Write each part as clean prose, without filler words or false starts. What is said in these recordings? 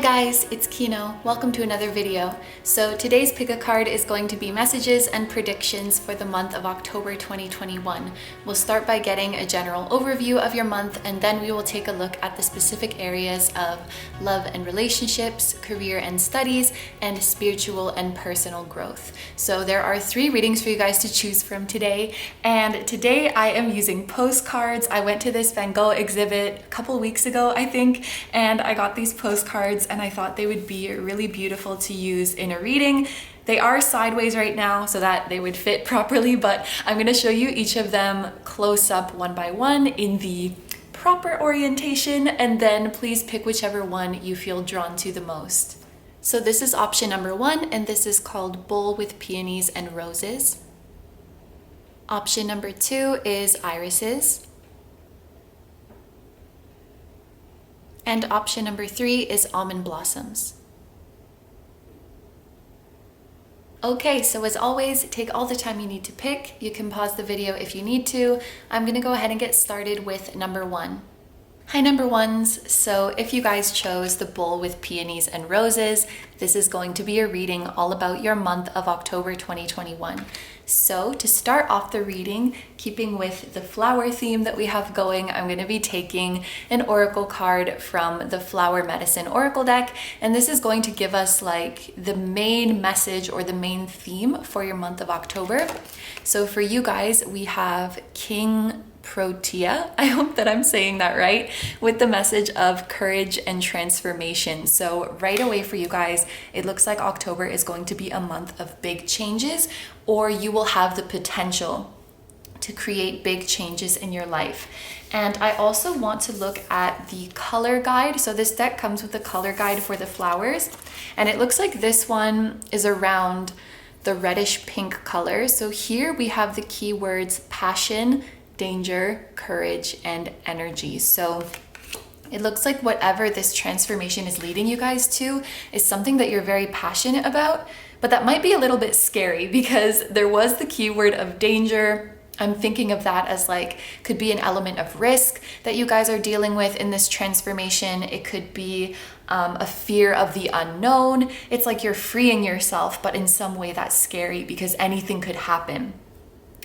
guys, it's Kino. Welcome to another video. So today's pick a card is going to be messages and predictions for the month of October 2021. We'll start by getting a general overview of your month, and then we will take a look at the specific areas of love and relationships, career and studies, and spiritual and personal growth. So there are 3 readings for you guys to choose from today, and today I am using postcards. I went to this Van Gogh exhibit a couple weeks ago, I think, and I got these postcards and I thought they would be really beautiful to use in a reading. They are sideways right now so that they would fit properly, but I'm going to show you each of them close up one by one in the proper orientation, and then please pick whichever one you feel drawn to the most. So this is option number 1, and this is called Bowl with Peonies and Roses. Option number 2 is Irises. And option number 3 is Almond Blossoms. Okay, so as always, take all the time you need to pick. You can pause the video if you need to. I'm gonna go ahead and get started with number 1. Hi number ones, so if you guys chose the Bowl with Peonies and Roses, this is going to be a reading all about your month of October 2021. So to start off the reading, keeping with the flower theme that we have going, I'm going to be taking an oracle card from the Flower Medicine Oracle deck, and this is going to give us like the main message or the main theme for your month of October. So for you guys, we have King Protea, I hope that I'm saying that right, with the message of courage and transformation. So right away for you guys, it looks like October is going to be a month of big changes, or you will have the potential to create big changes in your life. And I also want to look at the color guide. So this deck comes with a color guide for the flowers, and it looks like this one is around the reddish pink color. So here we have the keywords passion, danger, courage, and energy. So it looks like whatever this transformation is leading you guys to is something that you're very passionate about, but that might be a little bit scary because there was the keyword of danger. I'm thinking of that as like, could be an element of risk that you guys are dealing with in this transformation. It could be a fear of the unknown. It's like you're freeing yourself, but in some way that's scary because anything could happen.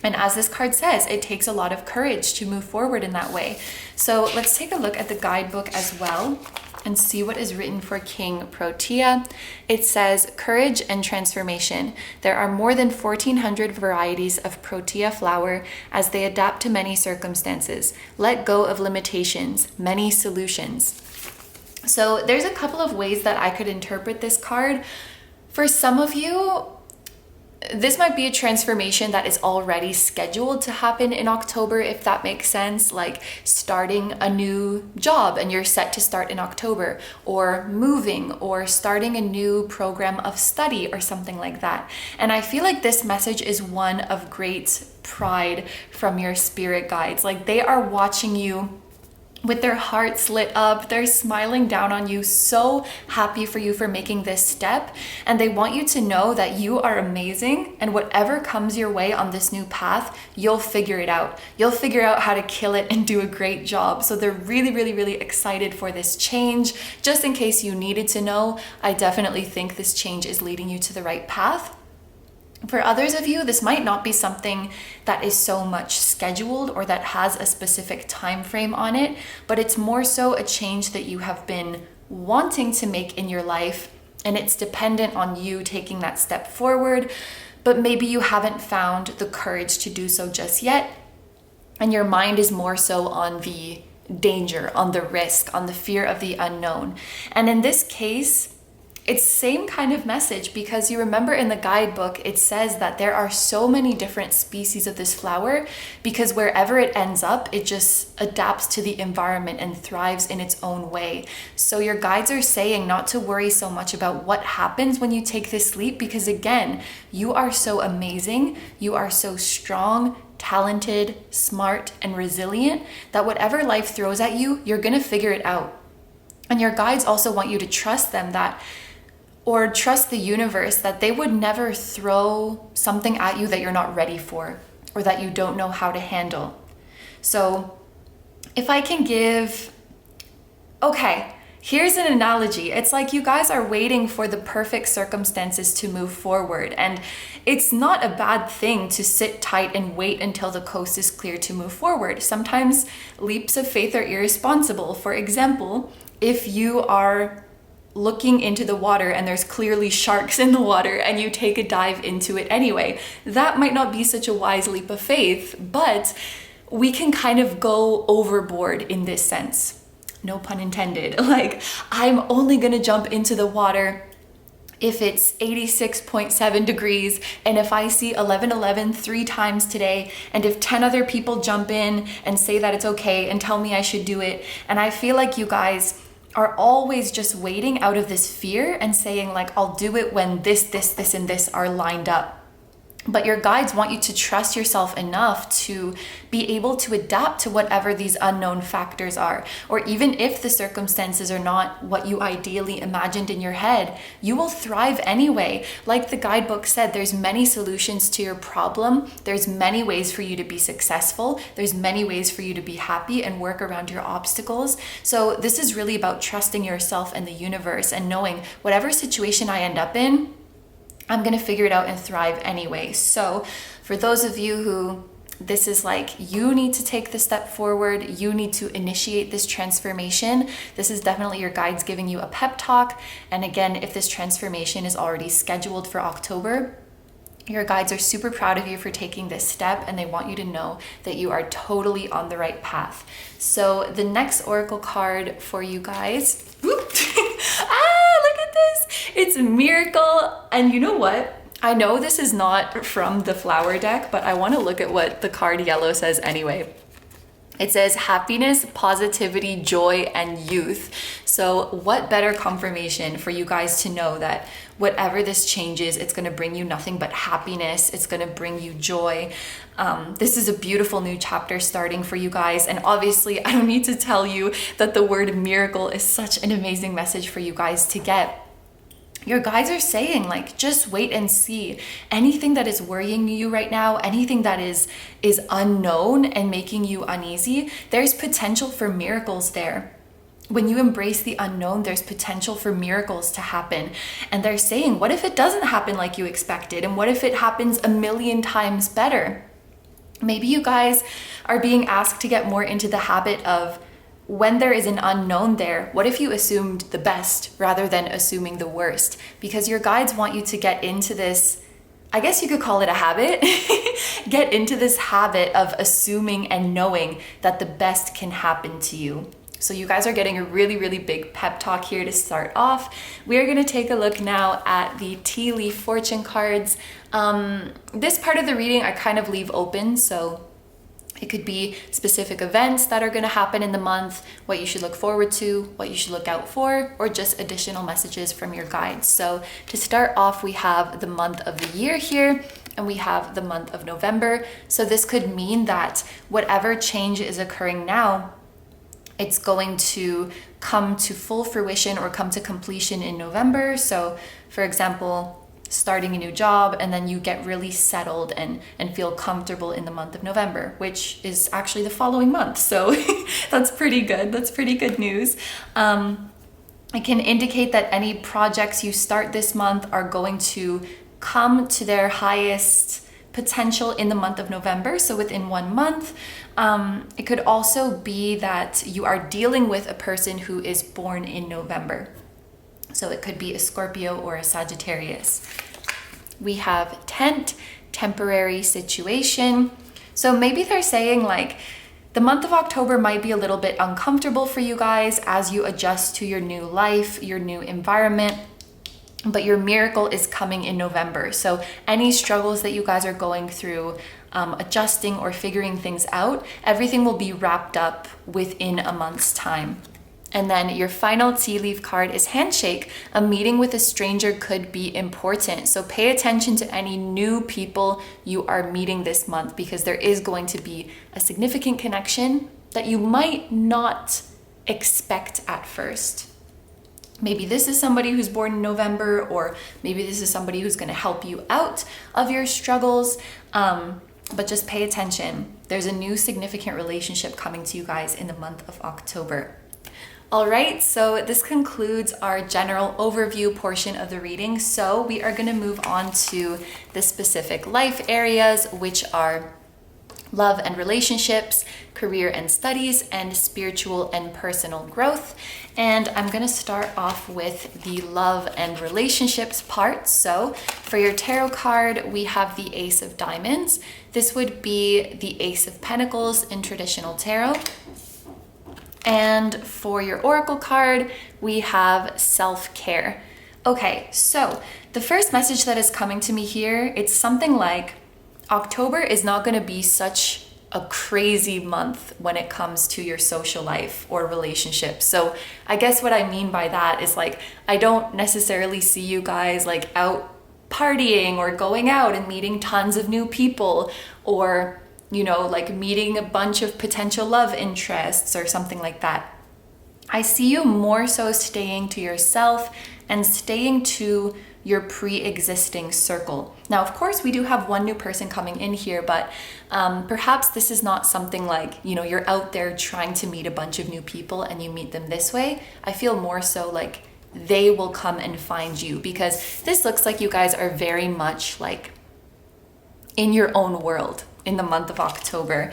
And as this card says, it takes a lot of courage to move forward in that way. So let's take a look at the guidebook as well and see what is written for King Protea. It says, courage and transformation. There are more than 1,400 varieties of Protea flower as they adapt to many circumstances. Let go of limitations, many solutions. So there's a couple of ways that I could interpret this card. For some of you, this might be a transformation that is already scheduled to happen in October, if that makes sense, like starting a new job and you're set to start in October, or moving, or starting a new program of study or something like that. And I feel like this message is one of great pride from your spirit guides. Like they are watching you with their hearts lit up, they're smiling down on you, so happy for you for making this step. And they want you to know that you are amazing, and whatever comes your way on this new path, you'll figure it out. You'll figure out how to kill it and do a great job. So they're really, really, really excited for this change. Just in case you needed to know, I definitely think this change is leading you to the right path. For others of you, this might not be something that is so much scheduled or that has a specific time frame on it, but it's more so a change that you have been wanting to make in your life, and it's dependent on you taking that step forward, but maybe you haven't found the courage to do so just yet, and your mind is more so on the danger, on the risk, on the fear of the unknown. And in this case, it's same kind of message, because you remember in the guidebook, it says that there are so many different species of this flower because wherever it ends up, it just adapts to the environment and thrives in its own way. So your guides are saying not to worry so much about what happens when you take this leap, because again, you are so amazing, you are so strong, talented, smart, and resilient that whatever life throws at you, you're gonna figure it out. And your guides also want you to trust them or trust the universe that they would never throw something at you that you're not ready for or that you don't know how to handle. So if I can give, okay, Here's an analogy. It's like you guys are waiting for the perfect circumstances to move forward. And it's not a bad thing to sit tight and wait until the coast is clear to move forward. Sometimes leaps of faith are irresponsible. For example, if you are looking into the water and there's clearly sharks in the water and you take a dive into it anyway, that might not be such a wise leap of faith, but we can kind of go overboard in this sense. No pun intended. Like, I'm only gonna jump into the water if it's 86.7 degrees, and if I see 1111 3 times today, and if 10 other people jump in and say that it's okay and tell me I should do it. And I feel like you guys are always just waiting out of this fear and saying like, I'll do it when this, and this are lined up. But your guides want you to trust yourself enough to be able to adapt to whatever these unknown factors are. Or even if the circumstances are not what you ideally imagined in your head, you will thrive anyway. Like the guidebook said, there's many solutions to your problem. There's many ways for you to be successful. There's many ways for you to be happy and work around your obstacles. So this is really about trusting yourself and the universe and knowing whatever situation I end up in, I'm gonna figure it out and thrive anyway. So for those of you who this is like, you need to take the step forward, you need to initiate this transformation, this is definitely your guides giving you a pep talk. And again, if this transformation is already scheduled for October, your guides are super proud of you for taking this step, and they want you to know that you are totally on the right path. So the next oracle card for you guys, look at this. It's Miracle. And you know what? I know this is not from the flower deck, but I want to look at what the card yellow says anyway. It says happiness, positivity, joy, and youth. So what better confirmation for you guys to know that whatever this changes, it's going to bring you nothing but happiness. It's going to bring you joy. This is a beautiful new chapter starting for you guys. And obviously, I don't need to tell you that the word miracle is such an amazing message for you guys to get. Your guides are saying like, just wait and see. Anything that is worrying you right now, anything that is unknown and making you uneasy, there's potential for miracles there. When you embrace the unknown, there's potential for miracles to happen. And they're saying, what if it doesn't happen like you expected? And what if it happens a million times better? Maybe you guys are being asked to get more into the habit of, when there is an unknown there, what if you assumed the best rather than assuming the worst? Because your guides want you to get into this, I guess you could call it a habit, get into this habit of assuming and knowing that the best can happen to you. So you guys are getting a really, really big pep talk here to start off. We are gonna take a look now at the tea leaf fortune cards. This part of the reading I kind of leave open, so it could be specific events that are going to happen in the month, what you should look forward to, what you should look out for, or just additional messages from your guides. So to start off, we have the month of the year here, and we have the month of November. So this could mean that whatever change is occurring now, it's going to come to full fruition or come to completion in November. So for example, starting a new job, and then you get really settled and feel comfortable in the month of November, which is actually the following month. So that's pretty good. That's pretty good news. It can indicate that any projects you start this month are going to come to their highest potential in the month of November, so within 1 month. It could also be that you are dealing with a person who is born in November. So it could be a Scorpio or a Sagittarius. We have tent, temporary situation. So maybe they're saying like, the month of October might be a little bit uncomfortable for you guys as you adjust to your new life, your new environment, but your miracle is coming in November. So any struggles that you guys are going through, adjusting or figuring things out, everything will be wrapped up within a month's time. And then your final tea leaf card is handshake. A meeting with a stranger could be important. So pay attention to any new people you are meeting this month, because there is going to be a significant connection that you might not expect at first. Maybe this is somebody who's born in November, or maybe this is somebody who's going to help you out of your struggles. But just pay attention. There's a new significant relationship coming to you guys in the month of October. All right, so this concludes our general overview portion of the reading. So we are going to move on to the specific life areas, which are love and relationships, career and studies, and spiritual and personal growth. And I'm going to start off with the love and relationships part. So for your tarot card, we have the Ace of Diamonds. This would be the Ace of Pentacles in traditional tarot. And for your oracle card, we have self-care. Okay, so the first message that is coming to me here, it's something like October is not going to be such a crazy month when it comes to your social life or relationships. So I guess what I mean by that is like, I don't necessarily see you guys like out partying or going out and meeting tons of new people, or like meeting a bunch of potential love interests or something like that. I see you more so staying to yourself and staying to your pre-existing circle. Now, of course, we do have one new person coming in here, but perhaps this is not something like, you're out there trying to meet a bunch of new people and you meet them this way. I feel more so like they will come and find you, because this looks like you guys are very much like in your own world in the month of October.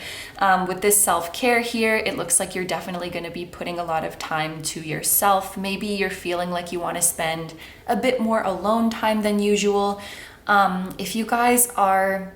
With this self-care here, it looks like you're definitely going to be putting a lot of time to yourself. Maybe you're feeling like you want to spend a bit more alone time than usual. If you guys are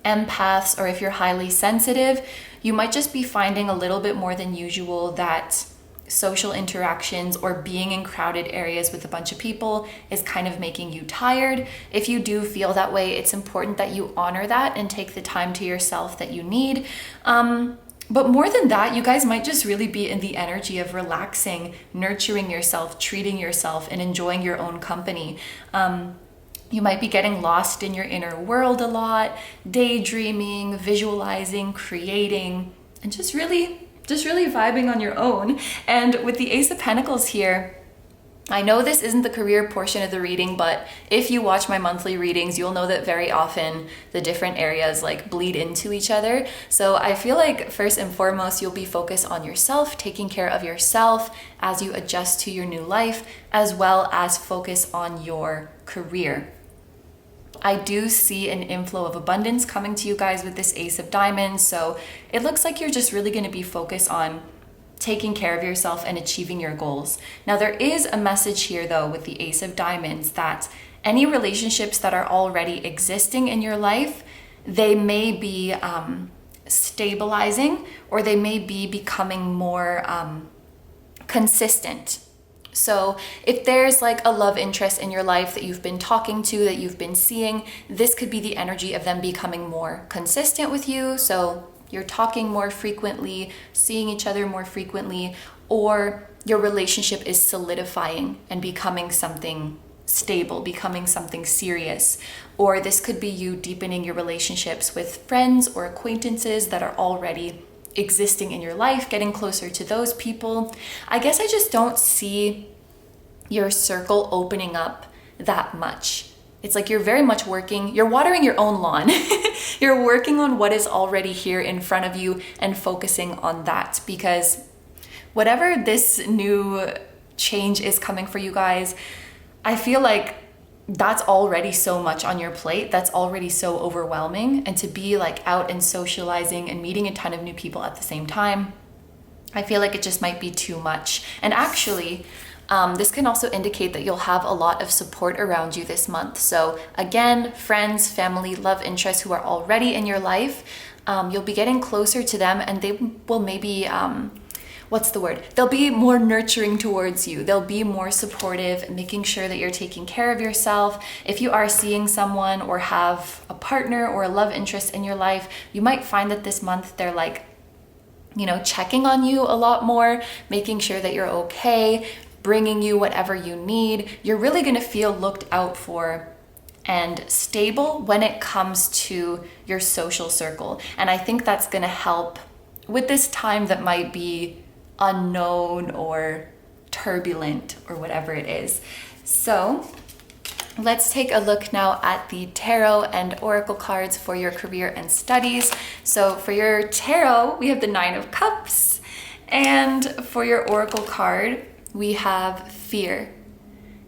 empaths, or if you're highly sensitive, you might just be finding a little bit more than usual that social interactions or being in crowded areas with a bunch of people is kind of making you tired. If you do feel that way, it's important that you honor that and take the time to yourself that you need. But more than that, you guys might just really be in the energy of relaxing, nurturing yourself, treating yourself, and enjoying your own company. You might be getting lost in your inner world a lot, daydreaming, visualizing, creating, and just really vibing on your own. And with the Ace of Pentacles here, I know this isn't the career portion of the reading, but if you watch my monthly readings, you'll know that very often the different areas like bleed into each other. So I feel like first and foremost, you'll be focused on yourself, taking care of yourself as you adjust to your new life, as well as focus on your career. I do see an inflow of abundance coming to you guys with this Ace of Diamonds. So it looks like you're just really going to be focused on taking care of yourself and achieving your goals. Now, there is a message here though with the Ace of Diamonds that any relationships that are already existing in your life, they may be stabilizing, or they may be becoming more consistent. So if there's like a love interest in your life that you've been talking to, that you've been seeing, this could be the energy of them becoming more consistent with you. So you're talking more frequently, seeing each other more frequently, or your relationship is solidifying and becoming something stable, becoming something serious. Or this could be you deepening your relationships with friends or acquaintances that are already existing in your life, getting closer to those people. I guess I just don't see your circle opening up that much. It's like you're very much working, you're watering your own lawn. You're working on what is already here in front of you and focusing on that, because whatever this new change is coming for you guys, I feel like that's already so much on your plate. That's already so overwhelming. And to be like out and socializing and meeting a ton of new people at the same time, I feel like it just might be too much. And actually, this can also indicate that you'll have a lot of support around you this month. So again, friends, family, love interests who are already in your life, you'll be getting closer to them, and they will maybe they'll be more nurturing towards you. They'll be more supportive, making sure that you're taking care of yourself. If you are seeing someone or have a partner or a love interest in your life, you might find that this month they're like, checking on you a lot more, making sure that you're okay, bringing you whatever you need. You're really going to feel looked out for and stable when it comes to your social circle. And I think that's going to help with this time that might be unknown or turbulent or whatever it is. So let's take a look now at the tarot and oracle cards for your career and studies. So for your tarot, we have the Nine of Cups, And for your oracle card, we have fear.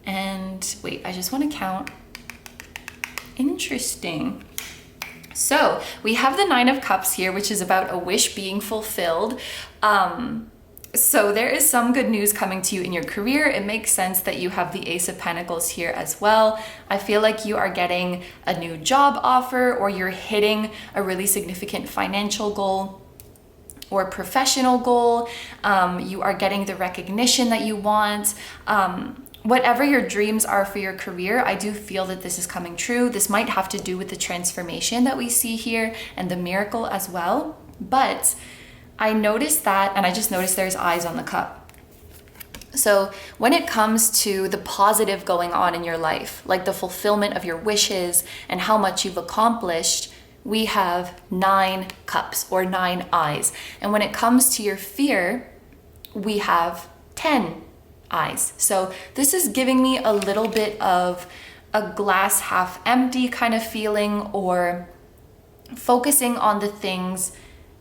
And wait, I just want to count. Interesting. So we have the Nine of Cups here, which is about a wish being fulfilled. So there is some good news coming to you in your career. It makes sense that you have the Ace of Pentacles here as well. I feel like you are getting a new job offer, or you're hitting a really significant financial goal or professional goal. You are getting the recognition that you want. Whatever your dreams are for your career, I do feel that this is coming true. This might have to do with the transformation that we see here and the miracle as well. But I noticed that, and I just noticed there's eyes on the cup. So when it comes to the positive going on in your life, like the fulfillment of your wishes and how much you've accomplished, we have 9 cups or 9 eyes. And when it comes to your fear, we have 10 eyes. So this is giving me a little bit of a glass half empty kind of feeling, or focusing on the things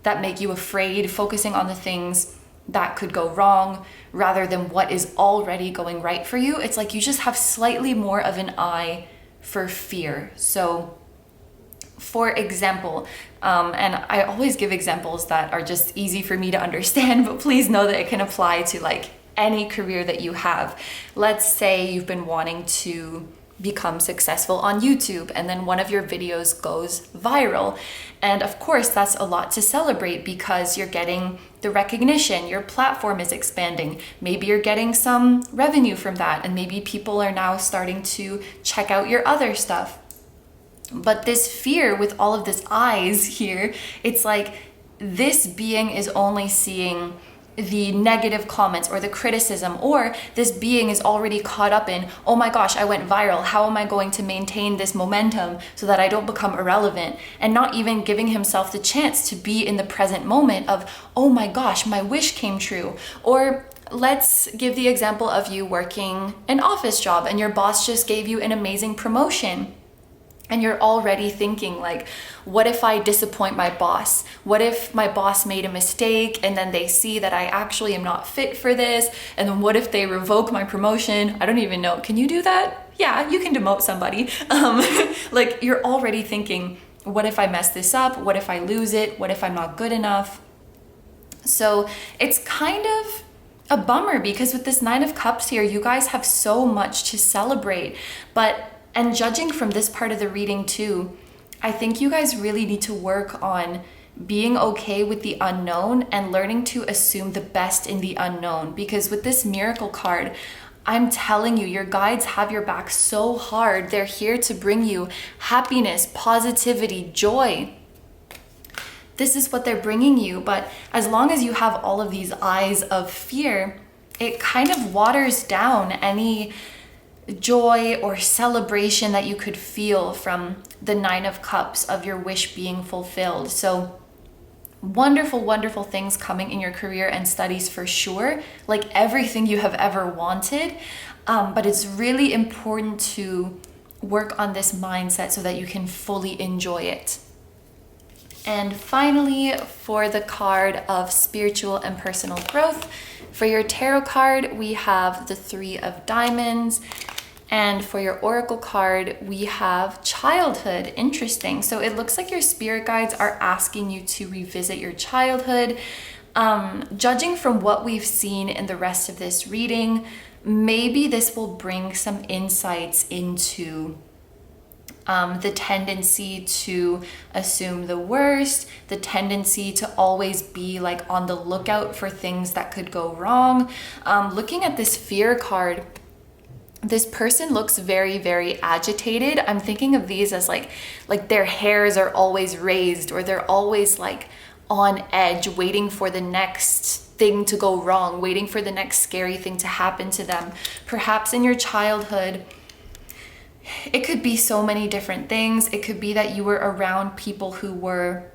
that make you afraid, focusing on the things that could go wrong rather than what is already going right for you. It's like you just have slightly more of an eye for fear. So for example, and I always give examples that are just easy for me to understand, but please know that it can apply to like any career that you have. Let's say you've been wanting to become successful on YouTube, and then one of your videos goes viral. And of course, that's a lot to celebrate because you're getting the recognition, your platform is expanding. Maybe you're getting some revenue from that, and maybe people are now starting to check out your other stuff. But this fear with all of this eyes here, it's like this being is only seeing the negative comments or the criticism, or this being is already caught up in, oh my gosh, I went viral. How am I going to maintain this momentum so that I don't become irrelevant? And not even giving himself the chance to be in the present moment of, oh my gosh, my wish came true. Or let's give the example of you working an office job and your boss just gave you an amazing promotion. And you're already thinking like, what if I disappoint my boss? What if my boss made a mistake and then they see that I actually am not fit for this? And then what if they revoke my promotion? I don't even know. Can you do that? Yeah, you can demote somebody. Like you're already thinking, what if I mess this up? What if I lose it? What if I'm not good enough? So it's kind of a bummer because with this Nine of Cups here, you guys have so much to celebrate. And judging from this part of the reading too, I think you guys really need to work on being okay with the unknown and learning to assume the best in the unknown. Because with this miracle card, I'm telling you, your guides have your back so hard. They're here to bring you happiness, positivity, joy. This is what they're bringing you. But as long as you have all of these eyes of fear, it kind of waters down any joy or celebration that you could feel from the Nine of Cups of your wish being fulfilled. So wonderful, wonderful things coming in your career and studies for sure, like everything you have ever wanted. But it's really important to work on this mindset so that you can fully enjoy it. And finally, for the card of spiritual and personal growth, for your tarot card, we have the Three of Diamonds. And for your oracle card, we have childhood. Interesting. So it looks like your spirit guides are asking you to revisit your childhood. Judging from what we've seen in the rest of this reading, maybe this will bring some insights into the tendency to assume the worst, the tendency to always be like on the lookout for things that could go wrong. Looking at this fear card, this person looks very, very agitated. I'm thinking of these as like their hairs are always raised, or they're always like on edge, waiting for the next thing to go wrong, waiting for the next scary thing to happen to them. Perhaps in your childhood, it could be so many different things. It could be that you were around people who were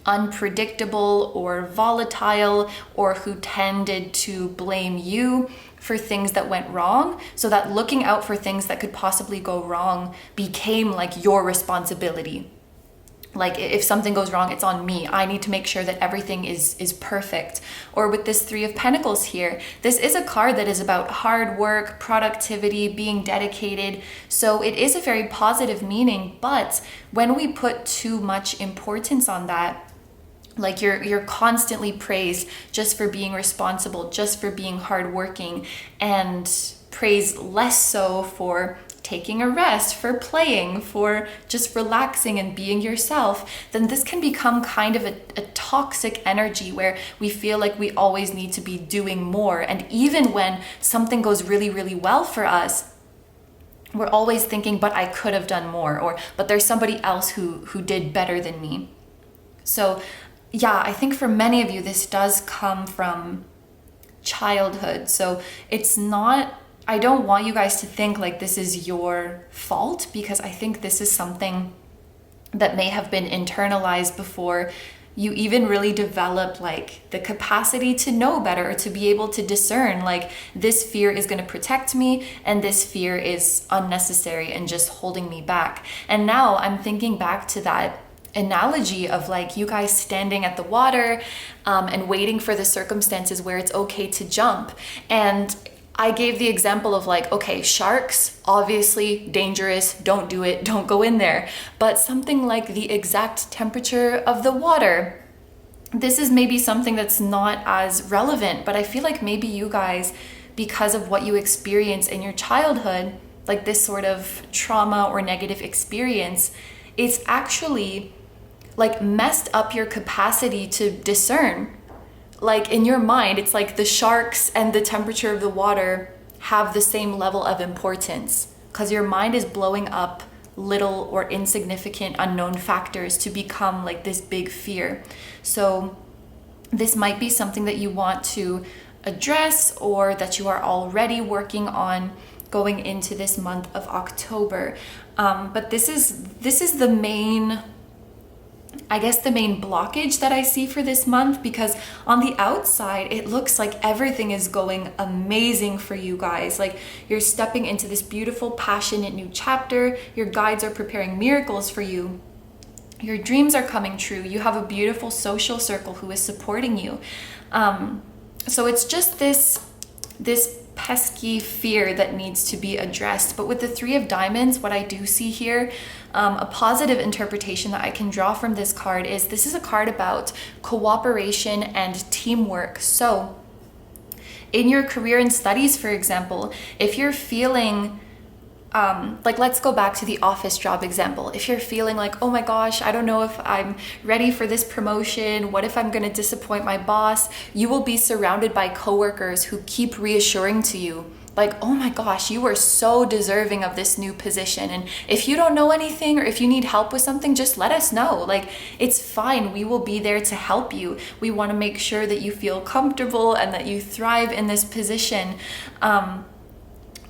unpredictable or volatile, or who tended to blame you for things that went wrong, so that looking out for things that could possibly go wrong became like your responsibility. Like if something goes wrong, it's on me. I need to make sure that everything is perfect. Or with this Three of Pentacles here, this is a card that is about hard work, productivity, being dedicated. So it is a very positive meaning, but when we put too much importance on that, like you're constantly praised just for being responsible, just for being hardworking, and praised less so for taking a rest, for playing, for just relaxing and being yourself, then this can become kind of a toxic energy where we feel like we always need to be doing more. And even when something goes really, really well for us, we're always thinking, but I could have done more, or but there's somebody else who did better than me. So yeah, I think for many of you, this does come from childhood. So it's not, I don't want you guys to think like this is your fault, because I think this is something that may have been internalized before you even really develop like the capacity to know better, or to be able to discern like this fear is going to protect me and this fear is unnecessary and just holding me back. And now I'm thinking back to that analogy of like you guys standing at the water and waiting for the circumstances where it's okay to jump. And I gave the example of like, okay, sharks, obviously dangerous, don't do it, don't go in there. But something like the exact temperature of the water, this is maybe something that's not as relevant, but I feel like maybe you guys, because of what you experience in your childhood, like this sort of trauma or negative experience, it's actually like messed up your capacity to discern. Like in your mind, it's like the sharks and the temperature of the water have the same level of importance, because your mind is blowing up little or insignificant unknown factors to become like this big fear. So this might be something that you want to address, or that you are already working on going into this month of October. But this is the main, I guess, the main blockage that I see for this month, because on the outside, it looks like everything is going amazing for you guys. Like you're stepping into this beautiful, passionate new chapter. Your guides are preparing miracles for you. Your dreams are coming true. You have a beautiful social circle who is supporting you. So it's just this pesky fear that needs to be addressed. But with the Three of Diamonds, what I do see here, a positive interpretation that I can draw from this card is this is a card about cooperation and teamwork. So in your career and studies, for example, if you're feeling like, let's go back to the office job example. If you're feeling like, oh my gosh, I don't know if I'm ready for this promotion. What if I'm going to disappoint my boss? You will be surrounded by coworkers who keep reassuring to you, like, oh my gosh, you are so deserving of this new position. And if you don't know anything, or if you need help with something, just let us know. Like, it's fine. We will be there to help you. We want to make sure that you feel comfortable and that you thrive in this position.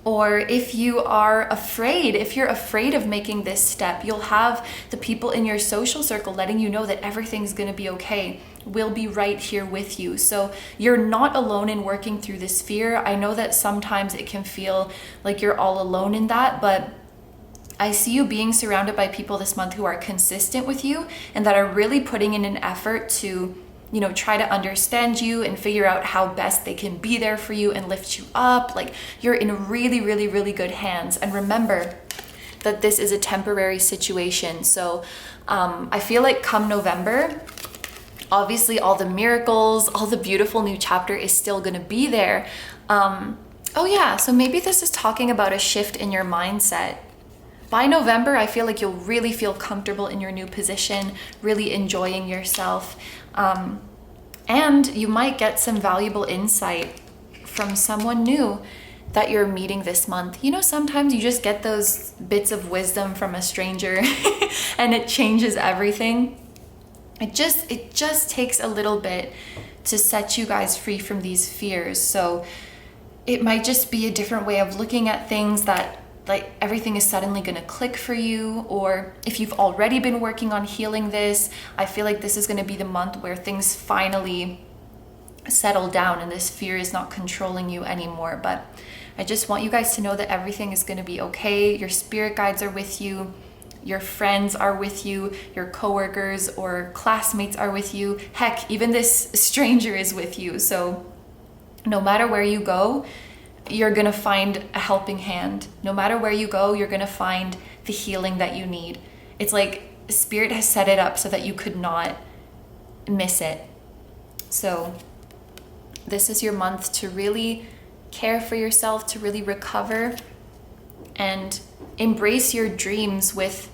Or if you are afraid, if you're afraid of making this step, you'll have the people in your social circle letting you know that everything's going to be okay. We'll be right here with you. So you're not alone in working through this fear. I know that sometimes it can feel like you're all alone in that, but I see you being surrounded by people this month who are consistent with you and that are really putting in an effort to, you know, try to understand you and figure out how best they can be there for you and lift you up. Like, you're in really, really, really good hands. And remember that this is a temporary situation. So I feel like come November, obviously all the miracles, all the beautiful new chapter is still going to be there. Oh yeah, so maybe this is talking about a shift in your mindset. By November, I feel like you'll really feel comfortable in your new position, really enjoying yourself. And you might get some valuable insight from someone new that you're meeting this month. You know, sometimes you just get those bits of wisdom from a stranger and it changes everything. It just takes a little bit to set you guys free from these fears. So it might just be a different way of looking at things, that like everything is suddenly going to click for you. Or if you've already been working on healing this, I feel like this is going to be the month where things finally settle down and this fear is not controlling you anymore. But I just want you guys to know that everything is going to be okay. Your spirit guides are with you. your friends are with you, your coworkers or classmates are with you. Heck, even this stranger is with you. So no matter where you go, you're gonna find a helping hand. No matter where you go, you're gonna find the healing that you need. It's like Spirit has set it up so that you could not miss it. So this is your month to really care for yourself, to really recover and embrace your dreams with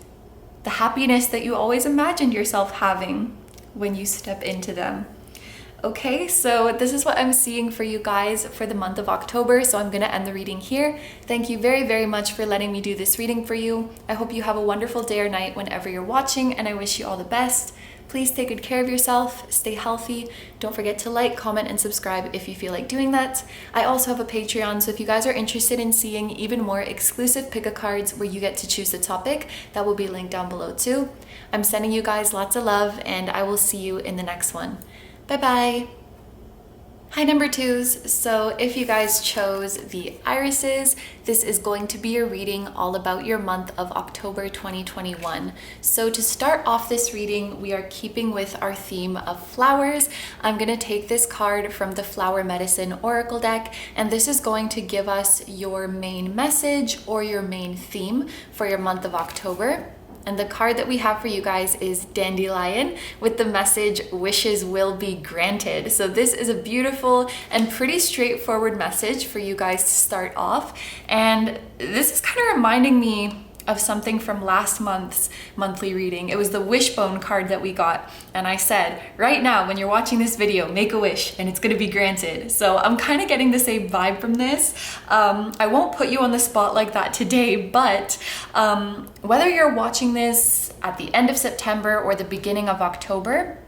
the happiness that you always imagined yourself having when you step into them. Okay, so this is what I'm seeing for you guys for the month of October. So I'm gonna end the reading here. Thank you very, very much for letting me do this reading for you. I hope you have a wonderful day or night whenever you're watching, and I wish you all the best. Please take good care of yourself, stay healthy. Don't forget to like, comment, and subscribe if you feel like doing that. I also have a Patreon, so if you guys are interested in seeing even more exclusive pick-a-cards where you get to choose the topic, that will be linked down below too. I'm sending you guys lots of love, and I will see you in the next one. Bye-bye. Hi number twos. So if you guys chose the irises, this is going to be your reading all about your month of October 2021. So to start off this reading, we are keeping with our theme of flowers. I'm going to take this card from the Flower Medicine Oracle deck, and this is going to give us your main message or your main theme for your month of October. And the card that we have for you guys is Dandelion with the message, wishes will be granted. So this is a beautiful and pretty straightforward message for you guys to start off. And this is kind of reminding me of something from last month's monthly reading. It was the wishbone card that we got. And I said, right now, when you're watching this video, make a wish and it's gonna be granted. So I'm kind of getting the same vibe from this. I won't put you on the spot like that today, but whether you're watching this at the end of September or the beginning of October,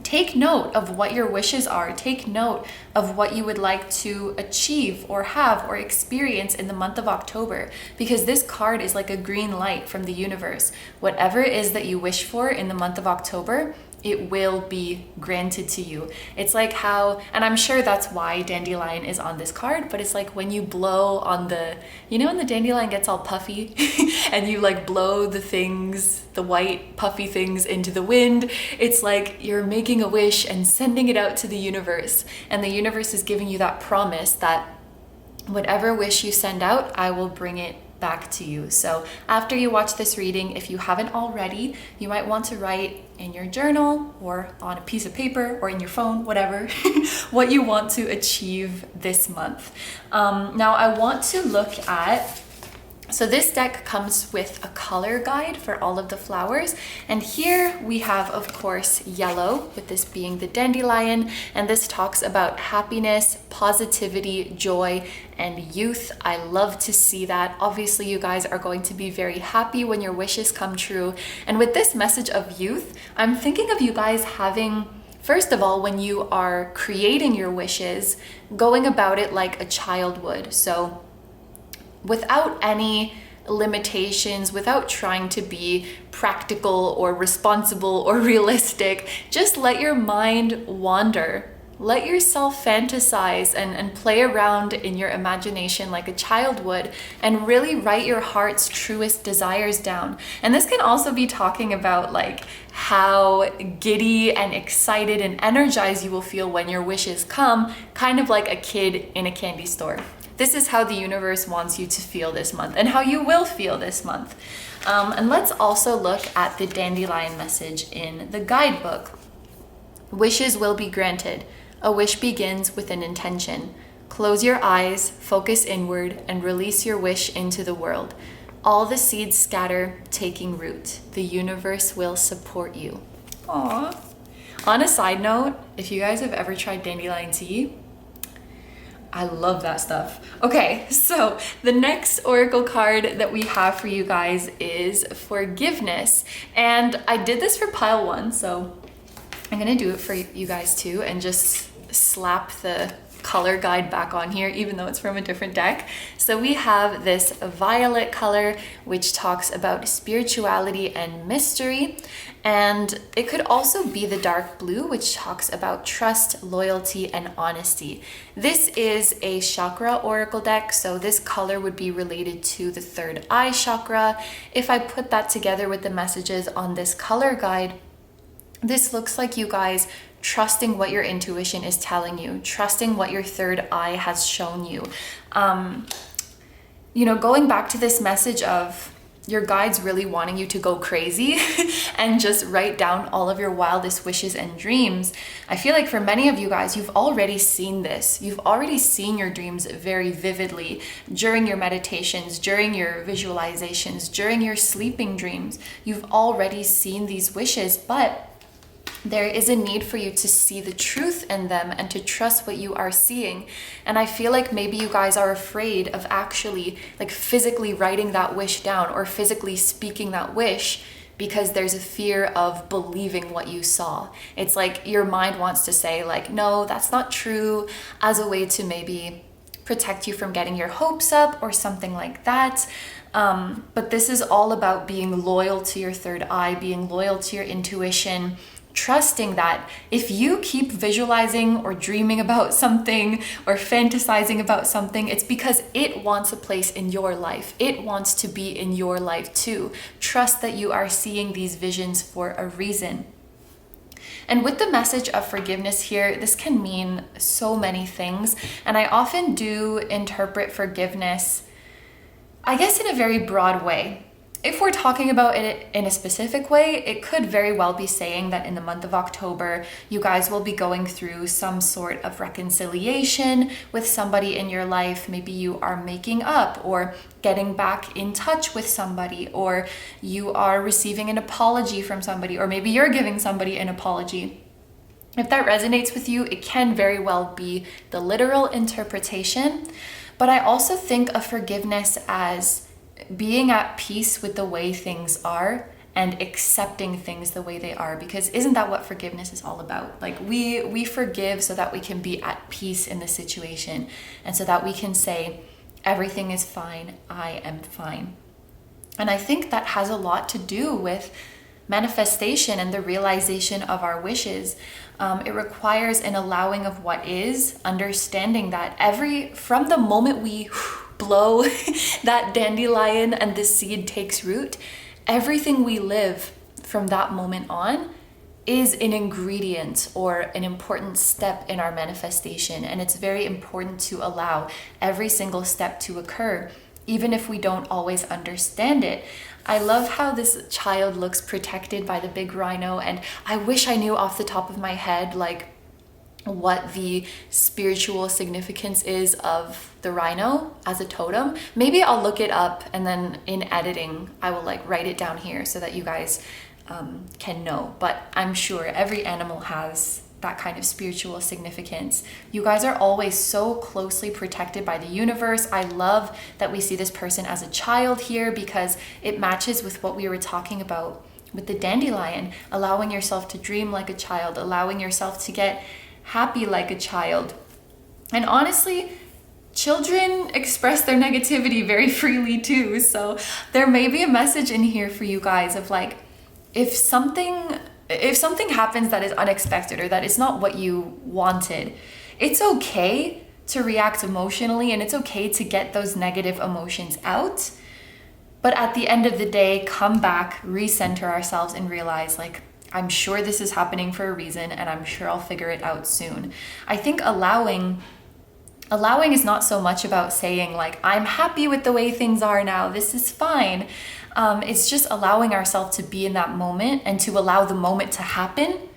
take note of what your wishes are. Take note of what you would like to achieve or have or experience in the month of October, because this card is like a green light from the universe. Whatever it is that you wish for in the month of October, it will be granted to you. It's like how, and I'm sure that's why dandelion is on this card, but it's like when you blow on the, you know, when the dandelion gets all puffy and you like blow the things, the white puffy things into the wind, it's like you're making a wish and sending it out to the universe. And the universe is giving you that promise that whatever wish you send out, I will bring it back to you. So after you watch this reading, if you haven't already, you might want to write in your journal or on a piece of paper or in your phone, whatever, what you want to achieve this month. Now I want to look at, so this deck comes with a color guide for all of the flowers. And here we have, of course, yellow, with this being the dandelion. And this talks about happiness, positivity, joy, and youth. I love to see that. Obviously, you guys are going to be very happy when your wishes come true. And with this message of youth, I'm thinking of you guys having, first of all, when you are creating your wishes, going about it like a child would. So without any limitations, without trying to be practical or responsible or realistic, just let your mind wander. Let yourself fantasize and play around in your imagination like a child would, and really write your heart's truest desires down. And this can also be talking about like how giddy and excited and energized you will feel when your wishes come, kind of like a kid in a candy store. This is how the universe wants you to feel this month and how you will feel this month. And let's also look at the dandelion message in the guidebook. Wishes will be granted. A wish begins with an intention. Close your eyes, focus inward, and release your wish into the world. All the seeds scatter, taking root. The universe will support you. Aww. On a side note, if you guys have ever tried dandelion tea, I love that stuff. Okay, so the next oracle card that we have for you guys is forgiveness. And I did this for pile 1, so I'm gonna do it for you guys too and just slap the color guide back on here, even though it's from a different deck. So we have this violet color, which talks about spirituality and mystery. And it could also be the dark blue, which talks about trust, loyalty, and honesty. This is a chakra oracle deck, so this color would be related to the third eye chakra. If I put that together with the messages on this color guide, this looks like you guys trusting what your intuition is telling you, trusting what your third eye has shown you. Going back to this message of your guides really wanting you to go crazy and just write down all of your wildest wishes and dreams. I feel like for many of you guys, you've already seen this. You've already seen your dreams very vividly during your meditations, during your visualizations, during your sleeping dreams. You've already seen these wishes, but there is a need for you to see the truth in them and to trust what you are seeing. And I feel like maybe you guys are afraid of actually like physically writing that wish down or physically speaking that wish because there's a fear of believing what you saw. It's like your mind wants to say like, no, that's not true, as a way to maybe protect you from getting your hopes up or something like that. But this is all about being loyal to your third eye, being loyal to your intuition, trusting that if you keep visualizing or dreaming about something or fantasizing about something, it's because it wants a place in your life. It wants to be in your life too. Trust that you are seeing these visions for a reason. And with the message of forgiveness here, this can mean so many things. And I often do interpret forgiveness, I guess, in a very broad way. If we're talking about it in a specific way, it could very well be saying that in the month of October, you guys will be going through some sort of reconciliation with somebody in your life. Maybe you are making up or getting back in touch with somebody, or you are receiving an apology from somebody, or maybe you're giving somebody an apology. If that resonates with you, it can very well be the literal interpretation. But I also think of forgiveness as being at peace with the way things are and accepting things the way they are, because isn't that what forgiveness is all about? Like we forgive so that we can be at peace in the situation and so that we can say everything is fine, I am fine. And I think that has a lot to do with manifestation and the realization of our wishes. It requires an allowing of what is, understanding that from the moment we blow that dandelion and the seed takes root, everything we live from that moment on is an ingredient or an important step in our manifestation. And it's very important to allow every single step to occur, even if we don't always understand it. I love how this child looks protected by the big rhino, and I wish I knew off the top of my head like what the spiritual significance is of the rhino as a totem. Maybe I'll look it up, and then in editing I will like write it down here so that you guys can know. But I'm sure every animal has that kind of spiritual significance. You guys are always so closely protected by the universe. I love that we see this person as a child here, because it matches with what we were talking about with the dandelion, allowing yourself to dream like a child, allowing yourself to get happy like a child. And honestly, children express their negativity very freely too. So there may be a message in here for you guys of like, if something happens that is unexpected or that is not what you wanted, it's okay to react emotionally and it's okay to get those negative emotions out. But at the end of the day, come back, recenter ourselves, and realize like, I'm sure this is happening for a reason, and I'm sure I'll figure it out soon. I think allowing is not so much about saying like, I'm happy with the way things are now, this is fine. It's just allowing ourselves to be in that moment and to allow the moment to happen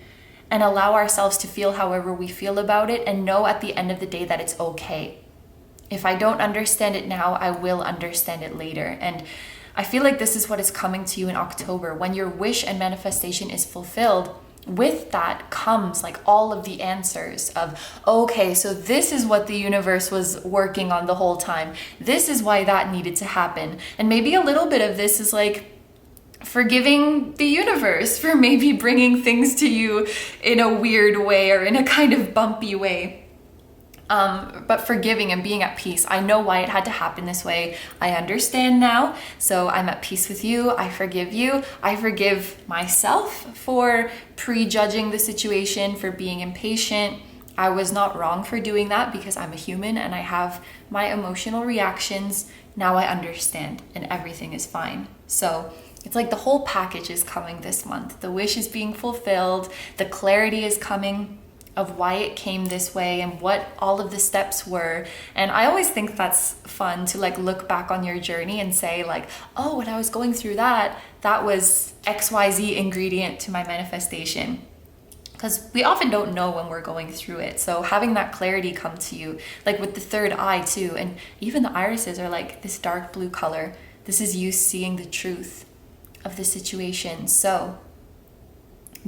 and allow ourselves to feel however we feel about it, and know at the end of the day that it's okay. If I don't understand it now, I will understand it later. And I feel like this is what is coming to you in October. When your wish and manifestation is fulfilled, with that comes like all of the answers of, okay, so this is what the universe was working on the whole time. This is why that needed to happen. And maybe a little bit of this is like forgiving the universe for maybe bringing things to you in a weird way or in a kind of bumpy way. but forgiving and being at peace. I know why it had to happen this way. I understand now. So I'm at peace with you. I forgive you. I forgive myself for prejudging the situation, for being impatient. I was not wrong for doing that because I'm a human and I have my emotional reactions. Now I understand and everything is fine. So it's like the whole package is coming this month. The wish is being fulfilled. The clarity is coming of why it came this way and what all of the steps were. And I always think that's fun to like look back on your journey and say like, oh, when I was going through that was XYZ ingredient to my manifestation. Because we often don't know when we're going through it. So having that clarity come to you, like with the third eye too, and even the irises are like this dark blue color. This is you seeing the truth of the situation. So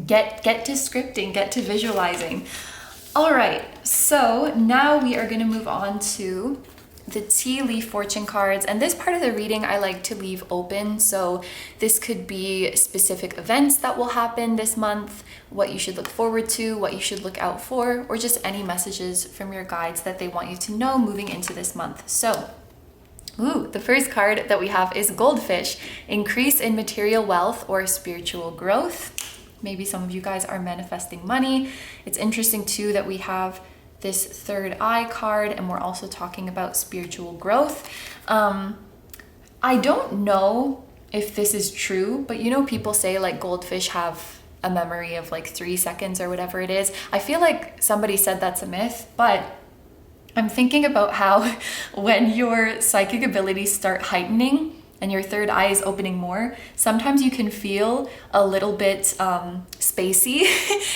get to scripting, get to visualizing. All right, so now we are going to move on to the tea leaf fortune cards. And this part of the reading I like to leave open. So this could be specific events that will happen this month, what you should look forward to, what you should look out for, or just any messages from your guides that they want you to know moving into this month. So the first card that we have is Goldfish, increase in material wealth or spiritual growth. Maybe some of you guys are manifesting money. It's interesting too that we have this third eye card and we're also talking about spiritual growth. I don't know if this is true, but you know, people say like goldfish have a memory of like 3 seconds or whatever it is. I feel like somebody said that's a myth, but I'm thinking about how when your psychic abilities start heightening and your third eye is opening more, sometimes you can feel a little bit spacey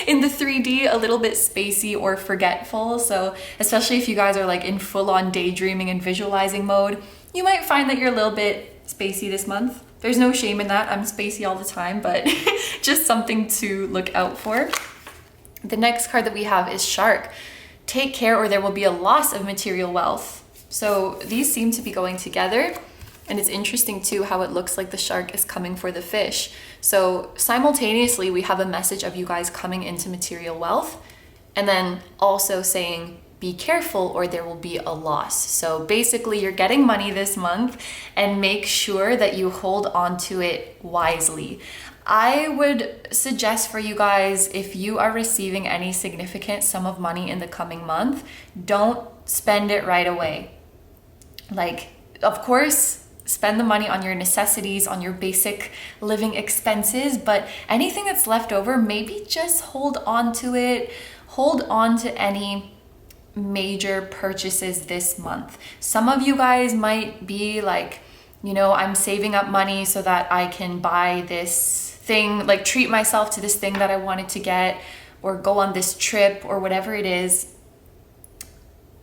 in the 3D, a little bit spacey or forgetful. So especially if you guys are like in full-on daydreaming and visualizing mode, you might find that you're a little bit spacey this month. There's no shame in that. I'm spacey all the time, but just something to look out for. The next card that we have is Shark. Take care or there will be a loss of material wealth. So these seem to be going together. And it's interesting too how it looks like the shark is coming for the fish. So simultaneously, we have a message of you guys coming into material wealth and then also saying, be careful or there will be a loss. So basically you're getting money this month and make sure that you hold on to it wisely. I would suggest for you guys, if you are receiving any significant sum of money in the coming month, don't spend it right away. Like, of course, spend the money on your necessities, on your basic living expenses, but anything that's left over, maybe just hold on to it. Hold on to any major purchases this month. Some of you guys might be like, you know, I'm saving up money so that I can buy this thing, like treat myself to this thing that I wanted to get or go on this trip or whatever it is.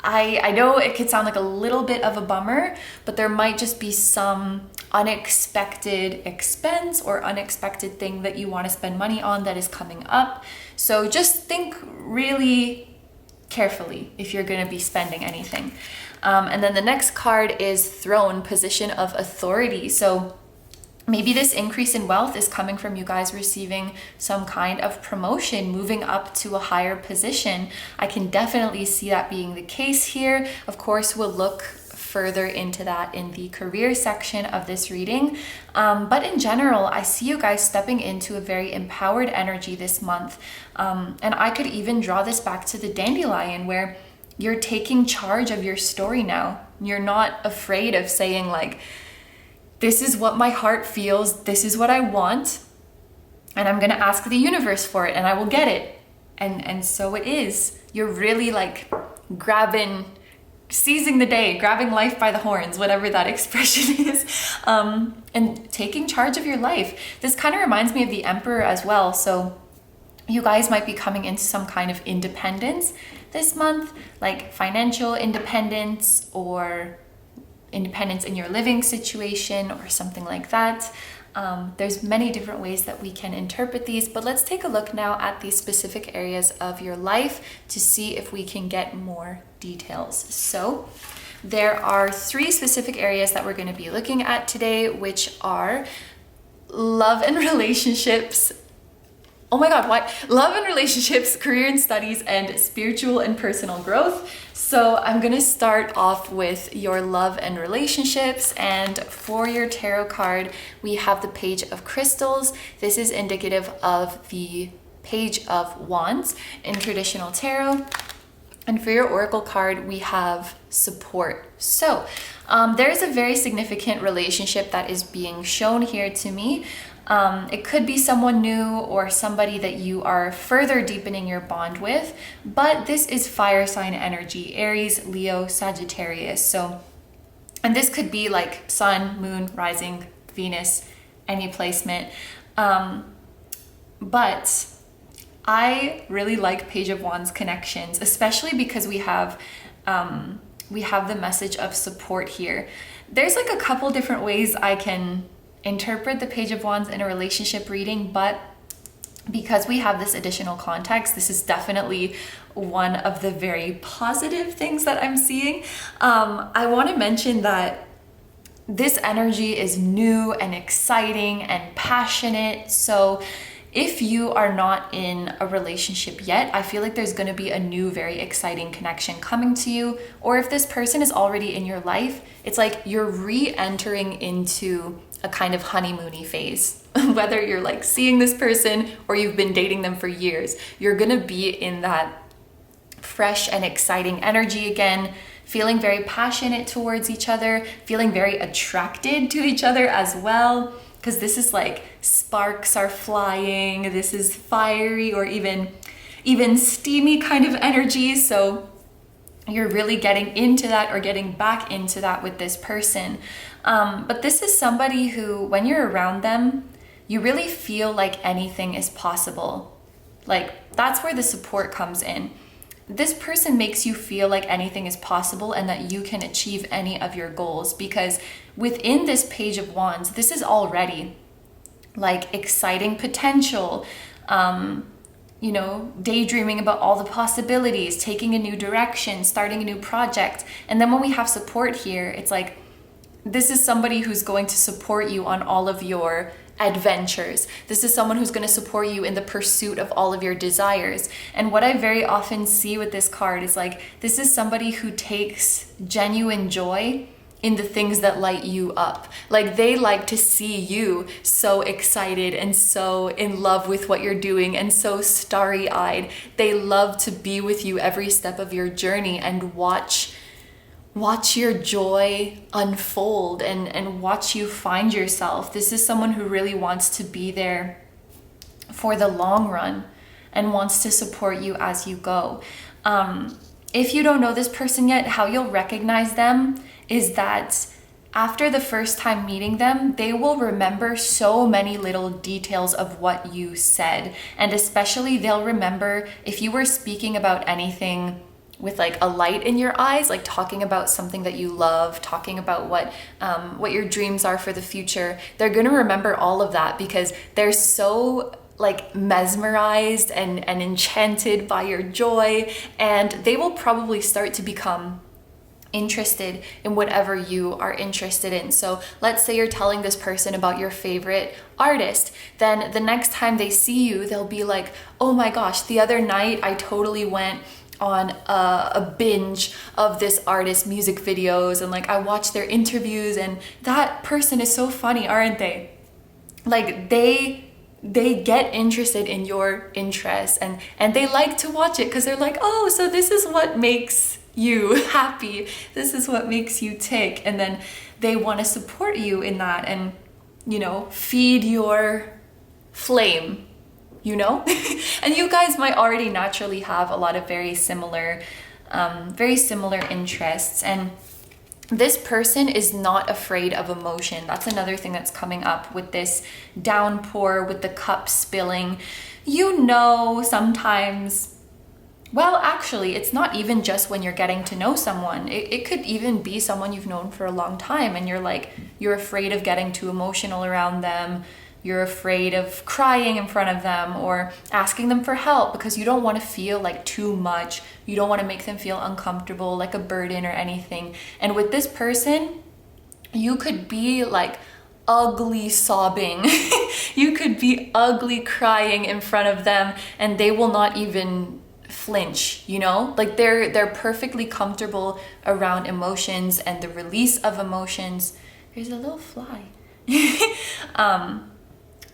I know it could sound like a little bit of a bummer, but there might just be some unexpected expense or unexpected thing that you want to spend money on that is coming up. So just think really carefully if you're going to be spending anything. And then the next card is Throne, position of authority. So maybe this increase in wealth is coming from you guys receiving some kind of promotion, moving up to a higher position. I can definitely see that being the case here. Of course, we'll look further into that in the career section of this reading. But in general, I see you guys stepping into a very empowered energy this month. And I could even draw this back to the dandelion where you're taking charge of your story now. You're not afraid of saying like, this is what my heart feels, this is what I want, and I'm gonna ask the universe for it and I will get it. And so it is. You're really like seizing the day, grabbing life by the horns, whatever that expression is, and taking charge of your life. This kind of reminds me of the Emperor as well. So you guys might be coming into some kind of independence this month, like financial independence or independence in your living situation or something like that. There's many different ways that we can interpret these, but let's take a look now at these specific areas of your life to see if we can get more details. So there are 3 specific areas that we're going to be looking at today, which are love and relationships, Oh my God, what? Love and relationships, career and studies, and spiritual and personal growth. So I'm gonna start off with your love and relationships. And for your tarot card, we have the Page of Crystals. This is indicative of the Page of Wands in traditional tarot. And for your oracle card, we have support. So there's a very significant relationship that is being shown here to me. It could be someone new or somebody that you are further deepening your bond with, but this is fire sign energy, Aries, Leo, Sagittarius. So, and this could be like sun, moon, rising, Venus, any placement. But I really like Page of Wands connections, especially because we have the message of support here. There's like a couple different ways I can interpret the Page of Wands in a relationship reading, but because we have this additional context, this is definitely one of the very positive things that I'm seeing. I want to mention that this energy is new and exciting and passionate. So if you are not in a relationship yet, I feel like there's going to be a new, very exciting connection coming to you. Or if this person is already in your life, it's like you're re-entering into a kind of honeymoony phase. Whether you're like seeing this person or you've been dating them for years, you're going to be in that fresh and exciting energy again, feeling very passionate towards each other, feeling very attracted to each other as well. Because this is like sparks are flying, this is fiery or even steamy kind of energy. So you're really getting into that or getting back into that with this person. But this is somebody who, when you're around them, you really feel like anything is possible. Like that's where the support comes in. This person makes you feel like anything is possible and that you can achieve any of your goals, because within this Page of Wands, this is already like exciting potential, daydreaming about all the possibilities, taking a new direction, starting a new project. And then when we have support here, it's like, this is somebody who's going to support you on all of your adventures. This is someone who's going to support you in the pursuit of all of your desires. And what I very often see with this card is like, this is somebody who takes genuine joy in the things that light you up. Like they like to see you so excited and so in love with what you're doing and so starry-eyed. They love to be with you every step of your journey and watch your joy unfold and watch you find yourself. This is someone who really wants to be there for the long run and wants to support you as you go. If you don't know this person yet, how you'll recognize them is that after the first time meeting them, they will remember so many little details of what you said. And especially they'll remember if you were speaking about anything with like a light in your eyes, like talking about something that you love, talking about what your dreams are for the future. They're gonna remember all of that because they're so like mesmerized and enchanted by your joy, and they will probably start to become interested in whatever you are interested in. So let's say you're telling this person about your favorite artist, then the next time they see you, they'll be like, oh my gosh, the other night I totally went on a binge of this artist's music videos and like I watched their interviews and that person is so funny, aren't they? Like they get interested in your interests and they like to watch it because they're like, oh, so this is what makes you happy, this is what makes you tick, and then they want to support you in that and feed your flame, and you guys might already naturally have a lot of very similar interests. And this person is not afraid of emotion. That's another thing that's coming up with this downpour, with the cup spilling. Sometimes, well, actually, it's not even just when you're getting to know someone. It could even be someone you've known for a long time and you're afraid of getting too emotional around them. You're afraid of crying in front of them or asking them for help because you don't want to feel like too much. You don't want to make them feel uncomfortable, like a burden or anything. And with this person, you could be like ugly sobbing. You could be ugly crying in front of them and they will not even flinch, you know? Like they're perfectly comfortable around emotions and the release of emotions. There's a little fly.